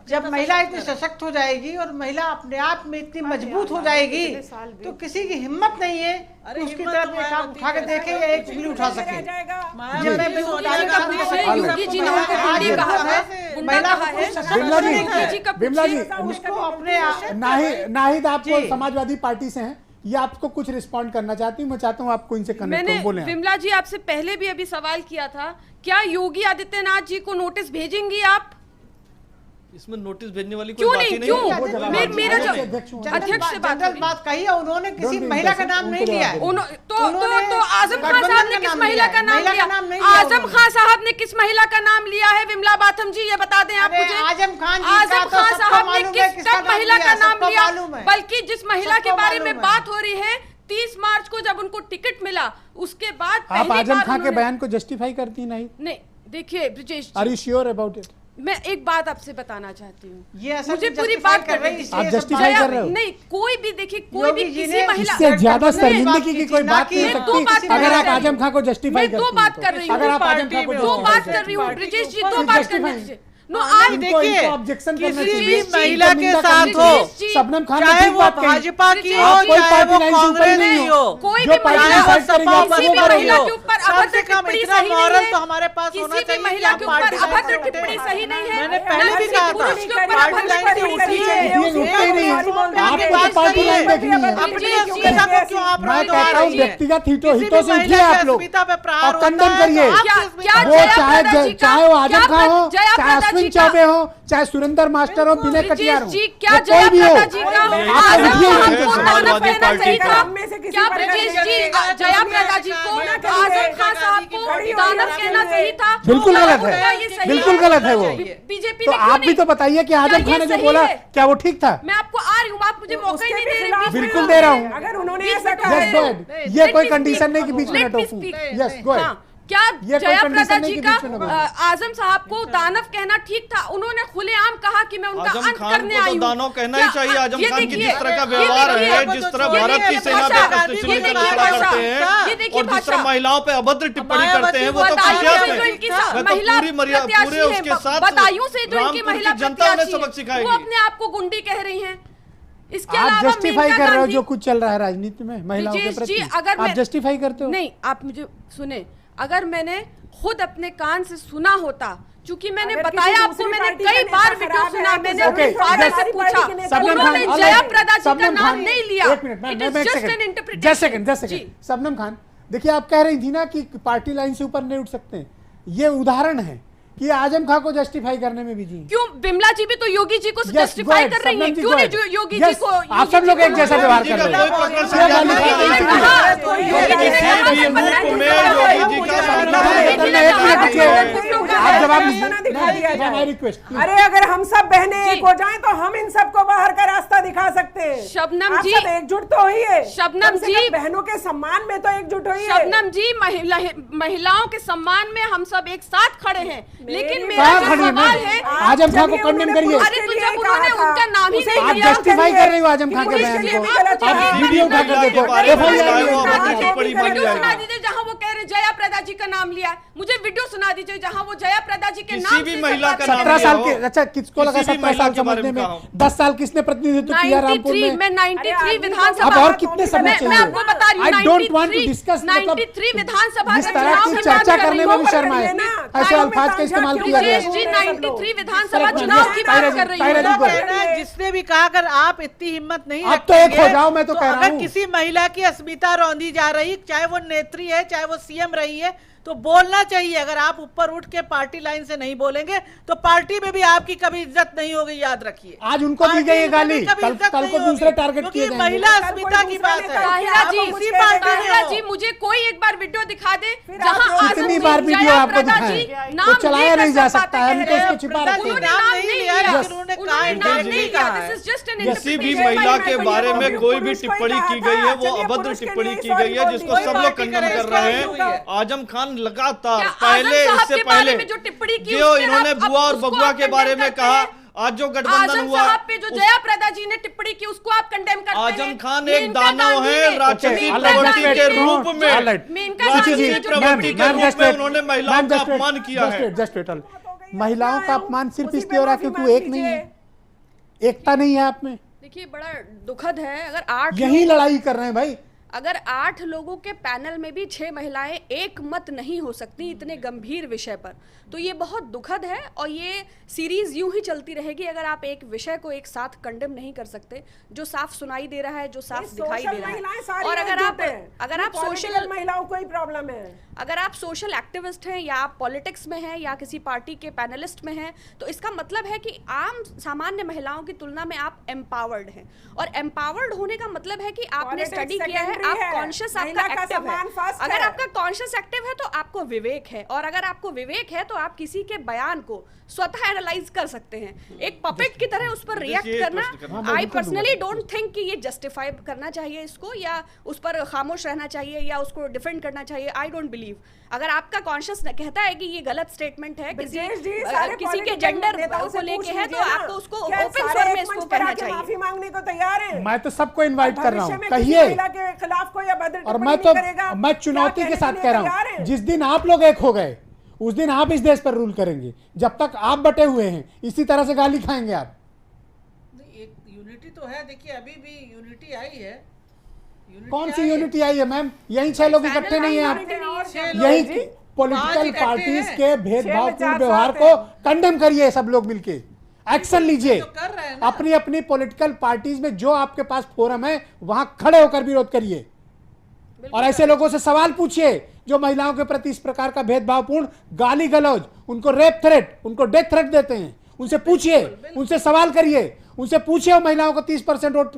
जब महिला इतनी सशक्त हो जाएगी और महिला अपने आप में इतनी मजबूत हो जाएगी तो किसी की हिम्मत नहीं है कि उसकी तरफ एक आंख उठा के देखे या एक उंगली उठा सके। बिमला जी, उसको अपने नाहिद, आपको समाजवादी पार्टी से हैं, ये आपको कुछ रिस्पॉन्ड करना चाहती हूँ, मैं चाहता हूँ आपको इनसे कनेक्ट करो, बोलें। विमला जी, आपसे पहले भी अभी सवाल किया था, क्या योगी आदित्यनाथ जी को नोटिस भेजेंगी आप? इसमें नोटिस भेजने वाली कोई बात ही नहीं है। मेरा जो अध्यक्ष से बात कही है, उन्होंने किसी महिला का नाम नहीं लिया है। तो आजम खान साहब ने किस महिला का नाम लिया? आजम खान साहब ने किस महिला का नाम लिया है? विमला बाथम जी, ये बता दें आप मुझे। आजम खान साहब ने किस महिला का नाम लिया? बल्कि जिस महिला के बारे में बात हो रही है, 30 मार्च को जब उनको टिकट मिला, उसके बाद आप आजम खान के बयान को जस्टिफाई करती नहीं? देखिए Brijesh ji, are you sure about it? मैं एक बात आपसे बताना चाहती हूँ, ये असल मुझे में पूरी justify बात कर रही करनी है, है। आप justify कर रहे हो? नहीं, कोई भी देखिए, कोई भी योगी जी किसी ने महिला इससे ज्यादा नहीं, शर्मिंदगी की कोई बात नहीं मैं हो दो बात सकती कर अगर रही आप हूँ। आजम खान को जस्टिफाई मैं करती दो बात हैं कर तो। रही हूँ, अगर आप आजम खान को दो justify बात करती कर रही हूँ पार्टी ब्रिजेश जी, को दो फिर बात justify- करने दीजिए। नो इनको- आज इनको देखिए, ऑब्जेक्शन करना किसी चाहिए। भी महिला के निंदा साथ करनी हो, चाहिए। शबनम खान ने चाहे ठीक वो बात कही। भाजपा की हो, आप कोई चाहे पार्टी वो लाइन से ऊपर कांग्रेस नहीं की हो। हो, कोई जो भी पार्टी महिला डिसाइड सपा करेगी आप किसी वो भी करेंगे। महिला के ऊपर कम अभद्र से कम टिप्पणी इतना सही नहीं मॉरल है। तो हमारे पास होना किसी भी चाहिए महिला कि के आप ऊपर पार्टी लाइन अभद्र से टिप्पणी उठें। सही नहीं है। मैंने पहले भी कहा था, पुरुष के ऊपर पार्टी अभद्र लाइन से टिप्पणी उठिए, सही है। ये उठते ही नहीं है। आपकी आपको बात पार्टी सही लाइन है। देखनी है। अपनी अस्मिता को क्यों आप मैं रोक कहता हूँ रही हैं? व्यक्तिगत हितों किसी हितों भी से महिला उठिए की आप लोग अस्मिता पे प्रहार और कंडम होता है, करिए। तो आपकी क्या अस्मिता वो जयाप्रदा जी का- चाहे वो आजम क्या खान हो, जयाप्रदा चाहे अश्विन जी का- चौबे हो, चाहे सुरेंद्र मास्टर हो, विनय कटियार हो, ब्रिजेश जी, क्या वो कोई भी हो। जयाप्रदा जी का आप आजम उठिए खान यहाँ को से। दानव समाजवादी कहना पार्टी सही का। था? हम में से किसी क्या पर ब्रिजेश लगे जी हैं? जयाप्रदा जी को मना करिए। आजम खान साहब को खड़ी हो दानव जाइए। कहना सही था? बिल्कुल क्या गलत उनका है, ये सही बिल्कुल गलत है वो। बीजेपी तो ने क्यों आप भी नहीं? तो बताइए कि आजम क्या खान ने ये जो सही बोला है? क्या वो ठीक था? मैं आपको आ रही हूँ, आप मुझे मौका ही नहीं दे रहे। बीच में बिल्कुल तो- दे रहा हूँ। अगर उन्होंने बीच ऐसा में तो कहा है। Yes, go ahead. ये Let कोई me कंडीशन speak. नहीं कि बीच में Let मैं me टोकूं। speak. Yes, go ahead. हाँ, क्या ये कोई जयाप्रदा condition नहीं जी कि का बीच में ना बोलो। आजम साहब को दानव कहना ठीक था? उन्होंने खुलेआम कहा कि मैं उनका आजम अंत खान करने को आई तो हूँ। दानव कहना ही चाहिए। आजम ये खान की देखिए, जिस तरह का ये व्यवहार देखिए, है, जिस तरह ये भारत की देखिए सेना भाषा, पे दुश्मनी ये का देखिए मुकाबला भाषा, करते ये हैं देखिए और जिस तरह भाषा। महिलाओं पे अभद्र टिप्पणी करते हैं, वो तो बदायूं कुख्यात से जो है। इनकी मैं तो महिला पूरी पूरे प्रत्याशी उसके है, साथ बदायूं से जो इनकी रामपुर महिला की जनता उन्हें प्रत्याशी सबक है, सिखाएगी। वो अपने आप को गुंडी कह रही हैं। इसके आप अलावा जस्टिफाई मेनका कर रहे हो गांधी- जो कुछ चल रहा है राजनीति में महिलाओं के ब्रिजेश प्रति। जी, अगर आप मैं जस्टिफाई करते हो? नहीं, आप मुझे सुने, अगर मैंने खुद अपने कान से सुना होता, क्योंकि मैंने अगर बताया किसी आपको, दूसरी मैंने पार्टी का कई नेता बार वीडियो खराब सुना, है, मैंने तो अपने जरूर फादर हमारी से पार्टी पूछा, के नेता सबनम उन्होंने खान, जयाप्रदा जी का सबनम नाम खान, नहीं लिया। एक मिनट, It मैं is एक just second, an interpretation. Just second. Shabnam Khan, देखिए आप कह रही थी ना कि पार्टी लाइन से ऊपर नहीं उठ सकते, ये उदाहरण है कि आजम खान को जस्टिफाई करने में बिजी हैं। क्यों विमला जी भी तो योगी जी को Yes, जस्टिफाई go कर ahead, रही हैं? सबनम जी, क्यों go नहीं ahead. योगी Yes, जी को? आप सब लोग एक जैसा व्यवहार कर रहे कोई हो। प्रकरण ये संज्ञान वाली नहीं बात है। नहीं मैंने थी। कहा, किसी भी रूप में योगी जी का सामना एक मिनट रुकिए। आप जवाब दिखा दिया दीजिए। जाए। My request. अरे अगर हम सब बहनें एक हो जाएं तो हम इन सबको बाहर का रास्ता दिखा सकते हैं। शबनम आप जी, सब एकजुट तो हुई है। शबनम कम से जी, कम बहनों के सम्मान में तो एकजुट हुई है। शबनम जी, महिलाओं के सम्मान में हम सब एक साथ खड़े हैं, लेकिन मेरा कहाँ जो खड़ी है? सवाल है, आजम खान को कंडेम करिए। अरे तो जब उन्होंने उनका नाम ही नहीं आप लिया, जस्टिफाई कर रही हो आजम खान के बयान को। आप वीडियो उठा कर देखो, वीडियो सुना दीजिए जहां वो कह रहे जयाप्रदा जी का नाम लिया है। मुझे वीडियो सुना दीजिए जहां वो जयाप्रदा जी के किसी नाम भी से महिला का नाम 17 साल लिया के, हो। अच्छा किसको लगा किसी भी 17 महिला साल के बारे समझने में में? कहा हूं। 10 साल किसने प्रतिनिधित्व किया रामपुर 93 में? में 93 अब विधानसभा और कितने समय चाहिए? मैं आपको बता रही हूँ, I don't want to 93 discuss, मतलब 93 विधानसभा इस के तरह चुनाव की की चर्चा बात कर करने रही में हूँ। भी शर्म आए। ऐसे अल्फाज का इस्तेमाल किया गया ब्रिजेश जी 93 विधानसभा चुनाव की बात कर रही तायरा जी हूँ। को। जिसने भी कहा अगर आप इतनी हिम्मत नहीं आप तो एक रखेंगे, हो जाओ, मैं तो कह रहा अगर हूं। किसी महिला की अस्मिता रौंदी जा रही, चाहे वो नेत्री है, चाहे वो सीएम रही है, तो बोलना चाहिए। अगर आप ऊपर उठ के पार्टी लाइन से नहीं बोलेंगे तो पार्टी में भी आपकी कभी इज्जत नहीं होगी, याद रखिए। आज उनको दी गई है गाली, कल को दूसरे टारगेट किए जाएंगे। महिला अस्मिता की बात है। ताहिरा जी, उसी पार्टी में ताहिरा हो। जी, मुझे कोई एक बार वीडियो दिखा दे जहां कितनी बार वीडियो आपको दिखाएं? वो चलाया नहीं जा सकता है, हम तो उसको छिपा रखते हैं। उन्होंने नाम नहीं लिया, उन्होंने नाम नहीं लिया। This is just an किसी भी interpretation. महिला के बारे में कोई भी टिप्पणी की गई है वो अभद्र टिप्पणी की गई है, जिसको सब लोग कंडम कर रहे हैं। आजम खान लगातार पहले, इससे पहले जो टिप्पणी की जो उसके इन्होंने आप बुआ और उसको बबुआ आप के बारे condemn में करते कहा, हैं। आज जो गठबंधन आजम हुआ साहब पे जो जयाप्रदा जी ने टिप्पणी की उसको आप कंडेम करते हैं। आजम खान एक मेनका दानव गांधी है, ने- राक्षसी मेनका प्रवृत्ति गांधी के ने- रूप में, मेनका राक्षसी गांधी ने जो प्रवृत्ति के टिप्पणी रूप में उन्होंने महिलाओं का अपमान किया है। महिलाओं का अपमान सिर्फ इसलिए हो रहा है क्योंकि वो एक नहीं है, एकता नहीं है आप में। देखिए बड़ा दुखद है, अगर 8 यही लड़ाई कर रहे हैं भाई। अगर 8 लोगों के पैनल में भी 6 महिलाएं एक मत नहीं हो सकती इतने गंभीर विषय पर, तो ये बहुत दुखद है। और ये सीरीज यूं ही चलती रहेगी अगर आप एक विषय को एक साथ कंडेम नहीं कर सकते, जो साफ सुनाई दे रहा है, जो साफ दिखाई दे रहा है। और अगर आप सोशल महिलाओं को ही प्रॉब्लम है, अगर आप सोशल एक्टिविस्ट हैं या आप पॉलिटिक्स में हैं या किसी पार्टी के पैनलिस्ट में हैं, तो इसका मतलब है कि आम सामान्य महिलाओं की तुलना में आप एम्पावर्ड हैं। और एम्पावर्ड होने का मतलब है कि आपने स्टडी किया है, आप कॉन्शियस, आपका एक्टिव है, अगर आपका कॉन्शियस एक्टिव है तो आपको विवेक है, और अगर आपको विवेक है तो आप किसी के बयान को स्वतः एनालाइज कर सकते हैं। एक पपेट की तरह उस पर रिएक्ट करना, आई पर्सनली डोंट थिंक कि ये जस्टिफाई करना चाहिए इसको, या उस पर खामोश रहना चाहिए, या उसको डिफेंड करना चाहिए। आई डोंट बिलीव, अगर आपका कॉन्शियस कहता है कि ये गलत स्टेटमेंट है, किसी के जेंडर को लेके है, तो आपको उसको ओपन स्वर में इसको कहना चाहिए। माफी मांगने को तैयार है। मैं तो सबको इनवाइट कर रहा हूँ, कहिए। और मैं चुनौती के साथ कह रहा हूँ, जिस दिन आप लोग एक हो गए उस दिन आप इस देश पर रूल करेंगे। जब तक आप बटे हुए हैं इसी तरह से गाली खाएंगे आप। एक यूनिटी तो है, देखिए अभी भी यूनिटी आई है। कौन सी यूनिटी आई है मैम? यही 6 लोग इकट्ठे नहीं है आप, यही पॉलिटिकल पार्टीज के भेदभावपूर्ण व्यवहार को कंडेम करिए, सब लोग मिलके एक्शन लीजिए। अपनी अपनी पॉलिटिकल पार्टीज में जो आपके पास फोरम है वहां खड़े होकर विरोध करिए, और ऐसे लोगों से सवाल पूछिए जो महिलाओं के प्रति इस प्रकार का भेदभावपूर्ण गाली गलौज, उनको रेप थ्रेट, उनको डेथ थ्रेट देते हैं। उनसे पूछिए, उनसे सवाल करिए, उनसे पूछिए वो महिलाओं को 30% वोट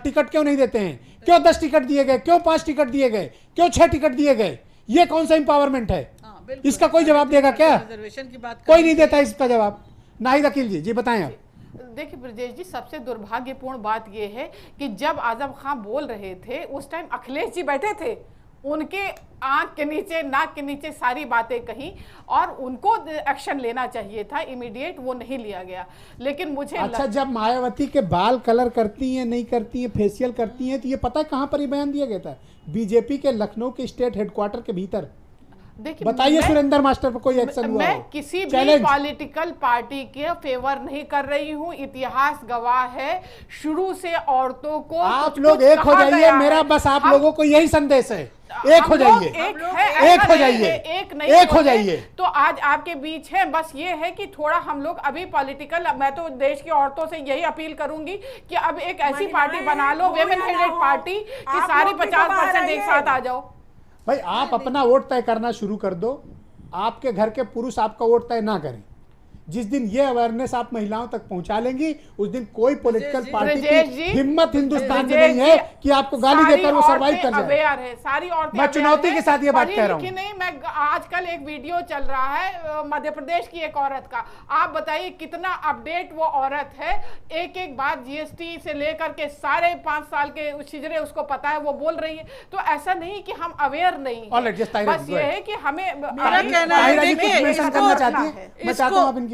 टिकट क्यों नहीं देते हैं, क्यों 10 टिकट दिए गए, क्यों 5 टिकट दिए गए, क्यों 6 टिकट दिए गए। ये कौन सा इंपावरमेंट है? इसका कोई जवाब देगा क्या? रिजर्वेशन की बात कोई नहीं देता इसका जवाब। नाहिद अकील जी, जी बताएं आप। देखिए ब्रजेश जी, सबसे दुर्भाग्यपूर्ण बात यह है कि जब आजम खान बोल रहे थे उस टाइम अखिलेश जी बैठे थे, उनके आंख के नीचे, नाक के नीचे सारी बातें कही, और उनको एक्शन लेना चाहिए था इमीडिएट, वो नहीं लिया गया। लेकिन मुझे अच्छा, जब मायावती के बाल कलर करती हैं, नहीं करती हैं, फेशियल करती हैं, तो ये पता है कहां पर ये बयान दिया गया था? बीजेपी के लखनऊ के स्टेट हेडक्वार्टर के भीतर। बताइए सुरेंद्र मास्टर पर कोई एक्शन हुआ? मैं किसी भी पॉलिटिकल पार्टी के फेवर नहीं कर रही हूं, इतिहास गवाह है, शुरू से औरतों को आप लोग एक हो जाइए, मेरा बस आप लोगों को यही संदेश है, एक हो जाइए, एक हो जाइए, एक हो जाइए। तो आज आपके बीच है, बस ये है कि थोड़ा हम लोग अभी पॉलिटिकल, मैं तो देश की औरतों से यही अपील करूंगी कि अब एक ऐसी पार्टी बना लो, वेमेन हेडेड पार्टी, कि सारी 50% एक साथ आ जाओ। भाई आप अपना वोट तय करना शुरू कर दो, आपके घर के पुरुष आपका वोट तय ना करें। जिस दिन ये अवेयरनेस आप महिलाओं तक पहुंचा लेंगी, उस दिन कोई पॉलिटिकल पार्टी की हिम्मत हिंदुस्तान में नहीं है कि आपको गाली देकर वो सर्वाइव कर जाए। अवेयर है, सारी औरतें। मैं चुनौती के साथ ये बात कह रहा हूँ। नहीं, मैं आजकल एक वीडियो चल रहा है मध्य प्रदेश की एक औरत का, आप बताइए कितना अपडेट वो औरत है, एक एक बात जीएसटी से लेकर के सारे 5 साल के छिजरे उसको पता है, वो बोल रही है। तो ऐसा नहीं कि हम अवेयर नहीं, बस ये है कि हमें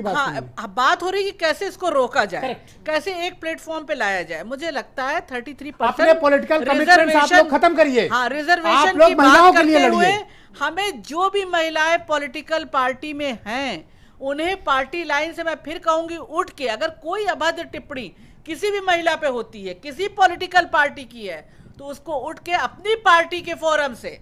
हाँ, बात हो रही है कि कैसे इसको रोका जाए, कैसे एक प्लेटफॉर्म पे लाया जाए। मुझे लगता है 33% पॉलिटिकल कमिटमेंट्स आप लोग खत्म करिए। हाँ, रिजर्वेशन की बात करते हुए हमें जो भी महिलाएं पॉलिटिकल पार्टी में हैं, उन्हें पार्टी लाइन से, मैं फिर कहूंगी, उठ के अगर कोई अभद्र टिप्पणी किसी भी महिला पे होती है, किसी पॉलिटिकल पार्टी की है, तो उसको उठ के अपनी पार्टी के फोरम से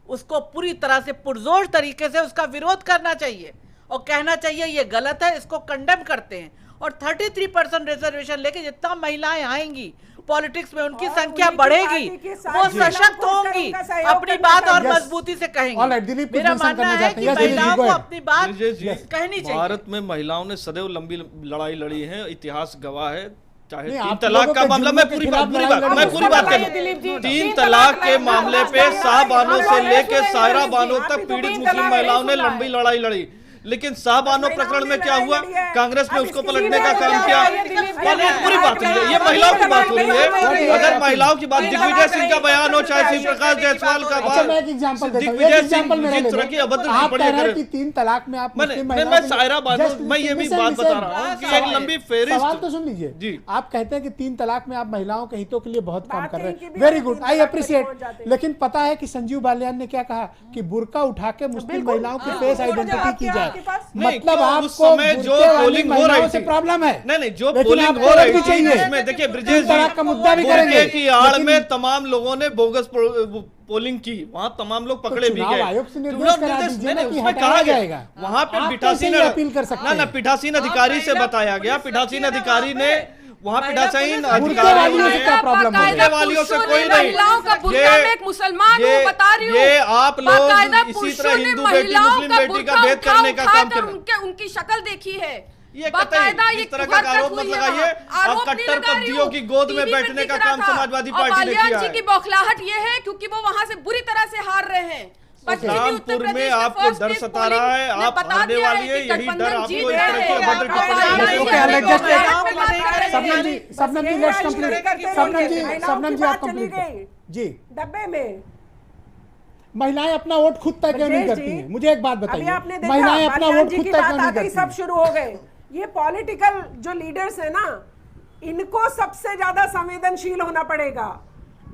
उसको पूरी तरह से पुरजोर तरीके से उसका विरोध करना चाहिए और कहना चाहिए ये गलत है, इसको कंडेम करते हैं। और 33% रिजर्वेशन लेके जितना महिलाएं आएंगी पॉलिटिक्स में, उनकी संख्या बढ़ेगी, वो सशक्त होंगी, अपनी बात और मजबूती से कहेंगी। मेरा मानना है कि महिलाओं को अपनी बात कहनी चाहिए। भारत में महिलाओं ने सदैव लंबी लड़ाई लड़ी है, इतिहास गवाह है। चाहे 3 तलाक का मामला, मैं पूरी बात करूं, 3 तलाक के मामले पे शाहबानो से लेके सायरा बानो तक पीड़ित मुस्लिम महिलाओं ने लंबी लड़ाई लड़ी। लेकिन शाहबानो प्रकरण में क्या हुआ? कांग्रेस ने उसको पलटने का काम किया। पूरी बात है, ये महिलाओं की बात हो रही है। अगर महिलाओं की बात, दिग्विजय सिंह का बयान हो, चाहे शिव प्रकाश जायसवाल का बात, दिग्विजय सिंह जिस तरह की अभद्र टिप्पणी करें, 3 तलाक में आप, मैं सायरा बानो, मैं ये भी बात बता रहा हूँ कि एक लंबी फेरिस्त। सवाल तो सुन लीजिए जी। आप कहते हैं कि 3 तलाक में आप महिलाओं के हितों के लिए बहुत काम कर रहे हैं, वेरी गुड, आई अप्रिशिएट। लेकिन पता है कि संजीव बालियान ने क्या कहा कि बुर्का उठा के मुस्लिम महिलाओं की फेस आइडेंटिटी की जाए। मतलब आपको समय जो पोलिंग हो रही थी, प्रॉब्लम है। नहीं, जो पोलिंग हो रही थी उसमें देखिए ब्रिजेश जी का मुद्दा भी करेंगे की आड़ में तमाम लोगों ने बोगस पोलिंग की, वहां तमाम लोग पकड़े भी गए। उसमें कहा जाएगा वहां पे पीठासीन अधिकारी से बताया गया, पीठासीन अधिकारी ने वहाँ पीठासीन अधिकारी वालियों से कोई नहीं, ये आप लोग इसी तरह हिंदू बेटी मुस्लिम बेटी का भेद करने का काम कर रहे हैं। उनकी शक्ल देखी है, ये बाकायदा कतई ये इस तरह का हरकत आरोप मत हुई है लगाइए। वहाँ। अब आरोप नहीं कट्टर लगा रही कब्जियों हूँ। की गोद में टीवी पे बैठने का दिख रहा काम था। समाजवादी और पार्टी ने बालियान किया जी है। की बौखलाहट ये है क्योंकि वो वहां से बुरी तरह से हार रहे हैं। रामपुर में आपको डर सता रहा है, आप हारने वाली है, यही डर आपको इस तरह की अभद्र शबनम जी लेट्स कंप्लीट। शबनम जी आप कंप्लीट जी। डब्बे में महिलाएं अपना वोट खुद तय क्यों नहीं करती हैं? मुझे एक बात अभी बताइए, आपने देखा महिलाएं अपना बालियान वोट जी खुद की तय बात क्यों नहीं आते ही करती सब हैं? शुरू हो गए। ये पॉलिटिकल जो लीडर्स है ना, इनको सबसे ज्यादा संवेदनशील होना पड़ेगा।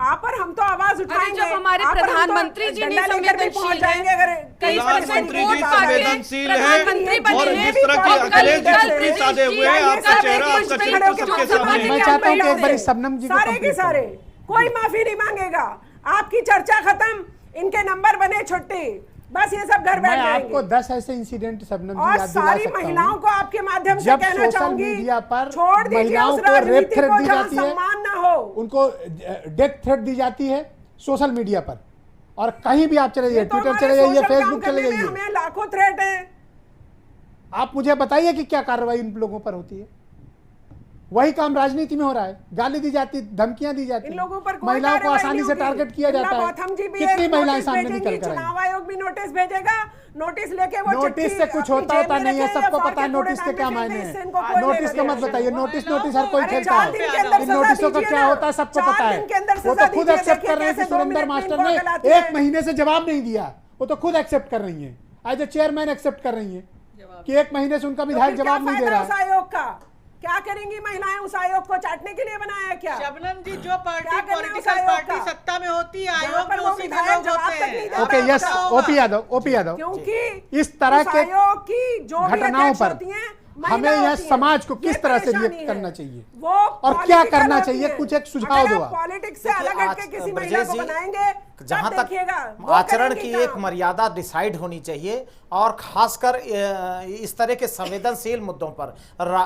आप पर हम तो आवाज उठाएंगे। जब हमारे आप पर हम तो प्रधानमंत्री जी नहीं डंडा लेकर भी पहुंच संवेदनशील जाएंगे अगर प्रधानमंत्री जी संवेदनशील प्रधानमंत्री है बने और हैं। जिस तरह की और अखिलेश जी कल चुप्पी साधे हुए हैं, आपका चेहरा आपका चरित्र सबके सामने है। मैं चाहता हूं कि एक बार शबनम जी को सारे के कंप्लीट सारे कोई माफी नहीं मांगेगा। आपकी चर्चा खत्म, इनके नंबर बने छुट्टे, बस ये सब घर मैं बैठ आपको जाएंगे। 10 ऐसे इंसिडेंट शबनम जी और याद दिला सारी सकता महिलाओं हूं को आपके माध्यम से जब कहना सोशल चाहूंगी, मीडिया पर छोड़ दीजिए महिलाओं उस को रेप राजनीति थ्रेट को दी जहां जाती है, सम्मान ना हो। उनको डेथ थ्रेट दी जाती है सोशल मीडिया पर। और कहीं भी आप चले जाइए, तो ट्विटर हमारे चले जाइए, सोशल काम फेसबुक चले करने में जाइए, हमें लाखों थ्रेट है। आप मुझे बताइए कि क्या कार्रवाई इन लोगों पर होती है? वही काम राजनीति में हो रहा है, गाली दी जाती, धमकियां दी जाती, इन लोगों पर कोई महिलाओं को कार्रवाई आसानी नहीं से होगी। टारगेट किया जाता है। गौतम जी भी कितनी एक महिलाएं नोटिस सामने भेजेंगी, निकल कर आई? चुनाव आयोग भी नोटिस भेजेगा, नोटिस लेके वो नोटिस से कुछ होता होता नहीं है, सबको पता है नोटिस के क्या मायने हैं। नोटिस का मत बताइए, नोटिस हर कोई खेलता है, इन नोटिसों का क्या होता है सबको पता है। वो तो खुद एक्सेप्ट कर रहे हैं कि सुरेंद्र मास्टर ने 1 महीने से जवाब नहीं दिया, वो तो खुद एक्सेप्ट कर रही है, एज ए चेयरमैन एक्सेप्ट कर रही है कि 1 महीने से उनका विधायक जवाब नहीं दे रहा है। आयोग का क्या करेंगी महिलाएं? उस आयोग को चाटने के लिए बनाया है क्या? शबनम जी, जो पार्टी पॉलिटिकल पार्टी सत्ता में होती है, आयोग में उसी के लोग होते हैं। ओके, यस, ओपी यादव, क्योंकि इस तरह के आयोग की जो घटनाओं पर हमें यह समाज को किस तरह से रिएक्ट करना चाहिए और क्या करना चाहिए, कुछ एक सुझाव दो। पॉलिटिक्स से अलग हटके किसी महिला को बनाएंगे, जहां तक आचरण की एक मर्यादा डिसाइड होनी चाहिए और खासकर इस तरह के संवेदनशील मुद्दों पर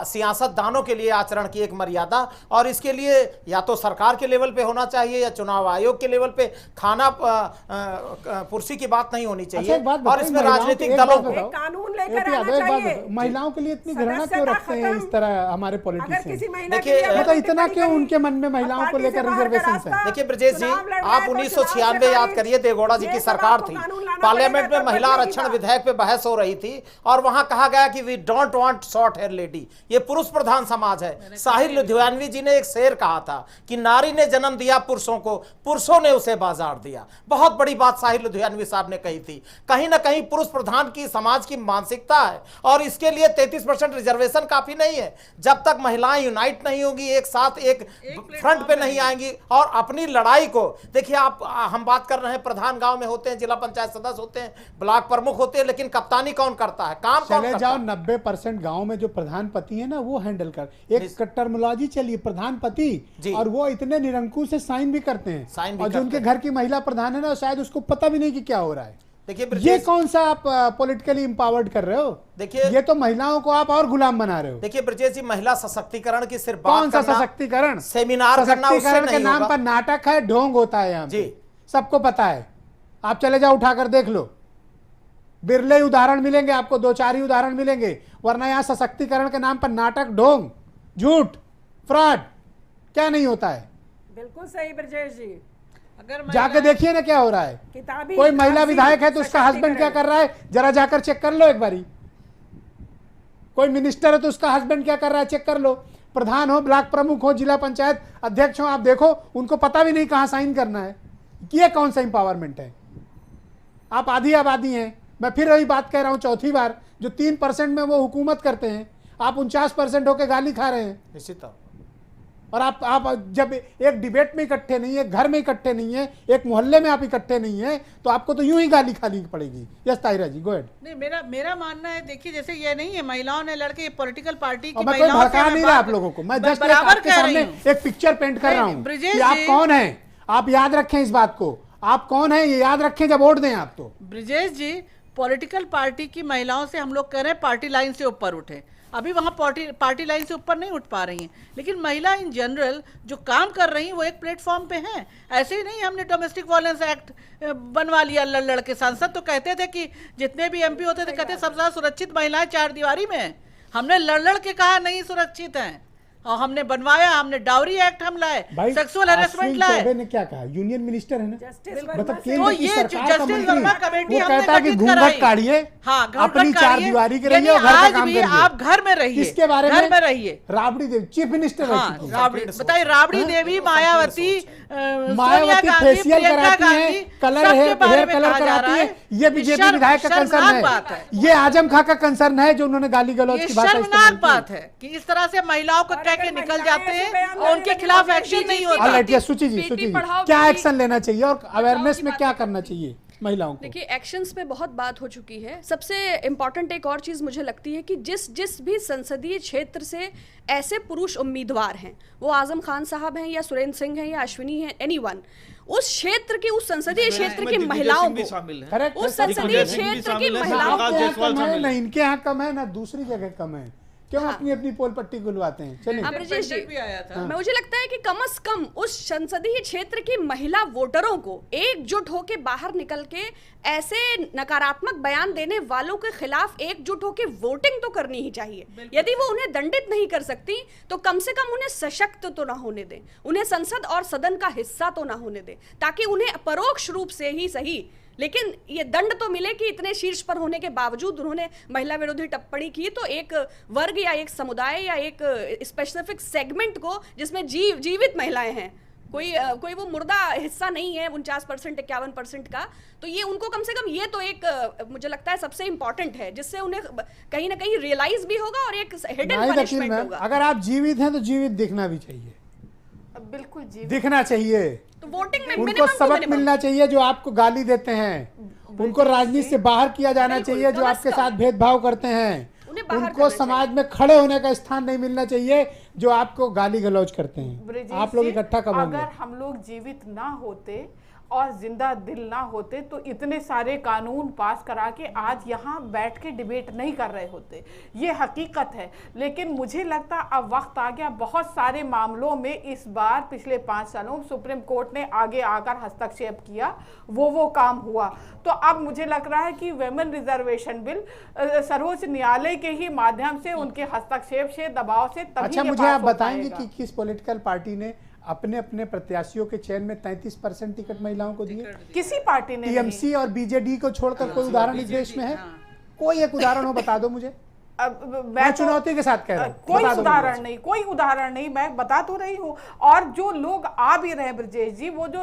सियासतदानों के लिए आचरण की एक मर्यादा, और इसके लिए या तो सरकार के लेवल पे होना चाहिए या चुनाव आयोग के लेवल पे खाना पुरसी की बात नहीं होनी चाहिए। और इसमें राजनीतिक दलों को कानून लेकर आना चाहिए। महिलाओं के लिए इतनी घृणा क्यों रखते हैं इस तरह हमारे पॉलिटिशियन? देखिए, मतलब इतना क्यों उनके मन में महिलाओं को लेकर रिजर्वेशन है? देखिए ब्रजेश जी, आप 1996 याद करिए, देवगौड़ा जी की सरकार थी, पार्लियामेंट में महिला आरक्षण विधेयक पे बहस हो रही थी और वहां कहा गया कि we don't want short hair lady, ये पुरुष प्रधान समाज है। साहिर लुधियानवी जी ने एक शेर कहा था कि नारी ने जन्म दिया पुरुषों को, पुरुषों ने उसे बाजार दिया। बहुत बड़ी बात साहिर लुधियानवी साहब ने कही थी। कहीं ना कहीं पुरुष प्रधान की समाज की मानसिकता है और इसके लिए 33% रिजर्वेशन काफी नहीं है। जब तक महिलाएं यूनाइट नहीं होगी, एक साथ एक फ्रंट पे नहीं आएंगी और अपनी लड़ाई को, देखिए आप, हम बात कर रहे हैं प्रधान गांव में होते हैं, जिला पंचायत सदस्य होते हैं, ब्लॉक प्रमुख होते हैं, लेकिन कप्तानी कौन करता है, काम कौन करता है? 90% गांव में जो प्रधानपति है ना, वो हैंडल कर, एक टर्मिनोलॉजी चलिए प्रधानपति, और वो इतने निरंकुश से साइन भी करते हैं, और जो उनके घर की महिला प्रधान है ना, शायद उसको पता भी नहीं कि क्या हो रहा है। देखिए ये कौन सा आप पॉलिटिकली एम्पावर्ड कर रहे हो? देखिए, ये तो महिलाओं को आप और गुलाम बना रहे हो। देखिए ब्रजेश जी, महिला सशक्तिकरण की सिर्फ कौन सा सशक्तिकरण? सेमिनार करना उससे नहीं के नाम पर नाटक है, ढोंग होता है यहाँ जी, सबको पता है। आप चले जाओ, उठाकर देख लो, बिरले उदाहरण मिलेंगे आपको, 2-4 ही उदाहरण मिलेंगे, वरना यहाँ सशक्तिकरण के नाम पर नाटक, ढोंग, झूठ, फ्रॉड, क्या नहीं होता है। बिल्कुल सही ब्रजेश जी, जाके देखिए ना क्या हो रहा है। कोई महिला विधायक है तो उसका हस्बैंड क्या कर रहा है, जरा जाकर चेक कर लो एक बारी। कोई मिनिस्टर है तो उसका हस्बैंड क्या कर रहा है, चेक कर लो। प्रधान हो, ब्लॉक प्रमुख हो, जिला पंचायत अध्यक्ष हो, आप देखो, उनको पता भी नहीं कहां साइन करना है। ये कौन सा इंपावरमेंट है? आप आधी आबादी हैं, मैं फिर वही बात कह रहा हूं चौथी बार, जो 3% में वो हुकूमत करते हैं, आप 49% होकर गाली खा रहे हैं। निश्चित। और आप जब एक डिबेट में इकट्ठे नहीं है, घर में इकट्ठे नहीं है, एक मोहल्ले में आप इकट्ठे नहीं है, तो आपको तो यूं ही गाली खानी पड़ेगी। यस ताहिरा जी, गो अहेड। नहीं, मेरा मानना है, देखिए जैसे ये नहीं है महिलाओं ने लड़के पॉलिटिकल पार्टी की मैं कोई भड़का नहीं रहा आप लोगों को, मैं जस्ट आपके सामने एक पिक्चर पेंट कर रहा हूँ कि आप कौन हैं। आप याद रखें इस बात को, आप कौन हैं ये याद रखें जब वोट दें आप। तो ब्रिजेश जी, पॉलिटिकल पार्टी की महिलाओं से हम लोग कह रहे हैं पार्टी लाइन से ऊपर उठे, अभी वहाँ पार्टी लाइन से ऊपर नहीं उठ पा रही हैं, लेकिन महिला इन जनरल जो काम कर रही हैं वो एक प्लेटफॉर्म पे हैं। ऐसे ही नहीं हमने डोमेस्टिक वायलेंस एक्ट बनवा लिया लड़के। सांसद तो कहते थे कि जितने भी एमपी होते थे कहते सबसे ज्यादा सुरक्षित महिलाएं 4 दीवारी में हैं। हमने लड़ के कहा नहीं सुरक्षित हैं, और हमने बनवाया, हमने डाउरी एक्ट हम लाए, सेक्सुअल हैरेसमेंट लाए। चौबे ने क्या कहा? यूनियन मिनिस्टर है ना, मतलब केंद्र की ये सरकार का जस्टिस वर्मा मंत्री, कमेटी वो हमने कहता है कि गठित घूंघट कराई। काढ़िए, हाँ, अपनी चार दीवारी के रहिए और घर का काम करिए। आप घर में रहिए, इसके बारे घर में रहिए। राबड़ी देवी चीफ मिनिस्टर रह चुकी हैं। बताइए, राबड़ी देवी, मायावती, मायावती फेशियल कराती हैं, कलर हेयर कलर कराती है, ये बीजेपी विधायक का कंसर्न है, ये आजम खां का कंसर्न है जो उन्होंने गाली गलौज की भाषा इस्तेमाल की। शर्मनाक बात है कि इस तरह से महिलाओं को कह के निकल जाते हैं और उनके खिलाफ एक्शन नहीं होता। सूची जी, क्या एक्शन लेना चाहिए और अवेयरनेस में क्या करना चाहिए महिलाओं को? देखिए, एक्शंस पे बहुत बात हो चुकी है। सबसे इम्पॉर्टेंट एक और चीज़ मुझे लगती है कि जिस भी संसदीय क्षेत्र से ऐसे पुरुष उम्मीदवार हैं, वो आजम खान साहब हैं या सुरेंद्र सिंह हैं या अश्विनी हैं, एनीवन, उस क्षेत्र की, उस संसदीय क्षेत्र की महिलाओं को, उस संसदीय क्षेत्र की महिलाओं को, इनके यहाँ कम है ना दूसरी जगह कम है, क्यों अपनी अपनी पोल पट्टी गुलवाते हैं? चलिए, ब्रजेश जी, मुझे लगता है कि कम से कम उस संसदीय क्षेत्र की महिला वोटरों को एकजुट होकर बाहर निकल के ऐसे नकारात्मक बयान देने वालों के खिलाफ एकजुट होकर वोटिंग तो करनी ही चाहिए। यदि वो उन्हें दंडित नहीं कर सकती तो कम से कम उन्हें सशक्त तो ना होने दें, उन्हें संसद और सदन का हिस्सा तो ना होने दें, ताकि उन्हें परोक्ष रूप से ही सही लेकिन ये दंड तो मिले कि इतने शीर्ष पर होने के बावजूद उन्होंने महिला विरोधी टिप्पणी की। तो एक वर्ग या एक समुदाय या एक स्पेसिफिक सेगमेंट को जिसमें जीवित महिलाएं हैं, कोई वो मुर्दा हिस्सा नहीं है 49% 51% का, तो ये उनको कम से कम ये तो एक मुझे लगता है सबसे इंपॉर्टेंट है, जिससे उन्हें कहीं ना कहीं रियलाइज भी होगा और एक हिडन पनिशमेंट होगा। अगर आप जीवित हैं तो जीवित दिखना भी चाहिए, बिल्कुल दिखना चाहिए, तो वोटिंग में उनको सबक मिलना चाहिए जो आपको गाली देते हैं, उनको राजनीति से बाहर किया जाना चाहिए जो आपके साथ भेदभाव करते हैं, उनको समाज में खड़े होने का स्थान नहीं मिलना चाहिए जो आपको गाली गलौज करते हैं। आप लोग इकट्ठा कब होंगे? अगर हम लोग जीवित ना होते और जिंदा दिल ना होते तो इतने सारे कानून पास करा के आज यहाँ बैठ के डिबेट नहीं कर रहे होते, ये हकीकत है। लेकिन मुझे लगता अब वक्त आ गया, बहुत सारे मामलों में इस बार पिछले 5 सालों में सुप्रीम कोर्ट ने आगे आकर हस्तक्षेप किया, वो काम हुआ। तो अब मुझे लग रहा है कि वुमेन रिजर्वेशन बिल सर्वोच्च न्यायालय के ही माध्यम से, उनके हस्तक्षेप से, दबाव से तभी अच्छा, मुझे आप बताएंगे कि किस पॉलिटिकल पार्टी ने अपने अपने प्रत्याशियों के चयन में 33% टिकट महिलाओं को दिए? किसी पार्टी ने टीएमसी और बीजेडी को छोड़कर कोई उदाहरण इस देश में है? कोई एक उदाहरण हो, बता दो मुझे। मैं चुनौती के साथ कह रहा हूं, कोई उदाहरण नहीं, मैं बता तो रही हूँ। और जो लोग आ भी रहे ब्रजेश जी, वो जो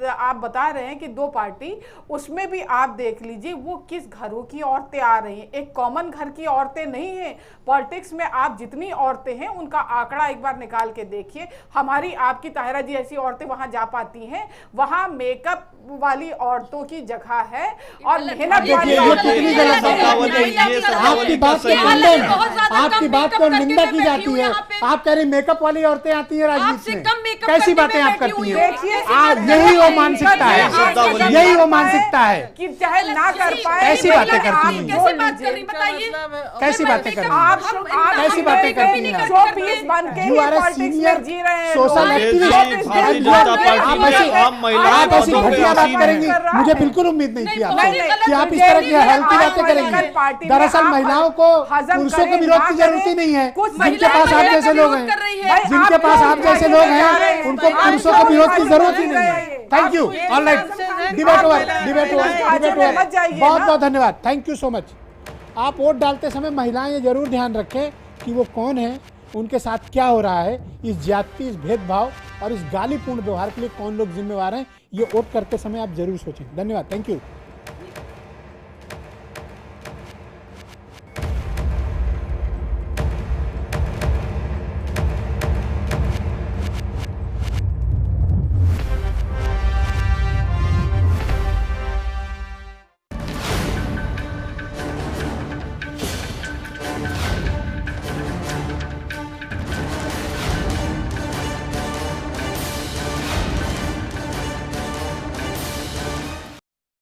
आप बता रहे हैं कि 2 पार्टी, उसमें भी आप देख लीजिए वो किस घरों की औरतें आ रही हैं, एक कॉमन घर की औरतें नहीं है। पॉलिटिक्स में आप जितनी औरतें हैं उनका आंकड़ा एक बार निकाल के देखिए। हमारी आपकी ताहिरा जी ऐसी औरतें वहां जा पाती हैं, वहां मेकअप वाली औरतों की जगह है और मेहनत वाली आपकी बात को निंदा की जाती है। आप कह रही मेकअप वाली औरतें आती हैं राजनीति में, कैसी बातें आप करती हैं? यही वो मानसिकता है, यही वो मानसिकता है कि चाहे ना कर पाए, कैसी बातें करती हैं? कैसी बातें करती हैं? कैसी बातें करती हैं? You are a senior social activist, आप ऐसी घटिया बात करेंगी, मुझे बिल्कुल उम्मीद नहीं थी आपसे कि आप इस तरह की हल्की बातें करेंगी। दरअसल महिलाओं को पुरुषों के विरोध की जरूरत ही नहीं है, जिनके पास आप जैसे लोग हैं, जिनके पास आप जैसे लोग हैं उनको पुरुषों के विरोध की जरूरत ही नहीं है। Thank you, alright, debate over. बहुत बहुत धन्यवाद, थैंक यू सो मच। आप वोट डालते समय महिलाएं ये जरूर ध्यान रखें कि वो कौन है, उनके साथ क्या हो रहा है, इस जाति, इस भेदभाव और इस गालीपूर्ण व्यवहार के लिए कौन लोग जिम्मेवार हैं, ये वोट करते समय आप जरूर सोचें। धन्यवाद, थैंक यू।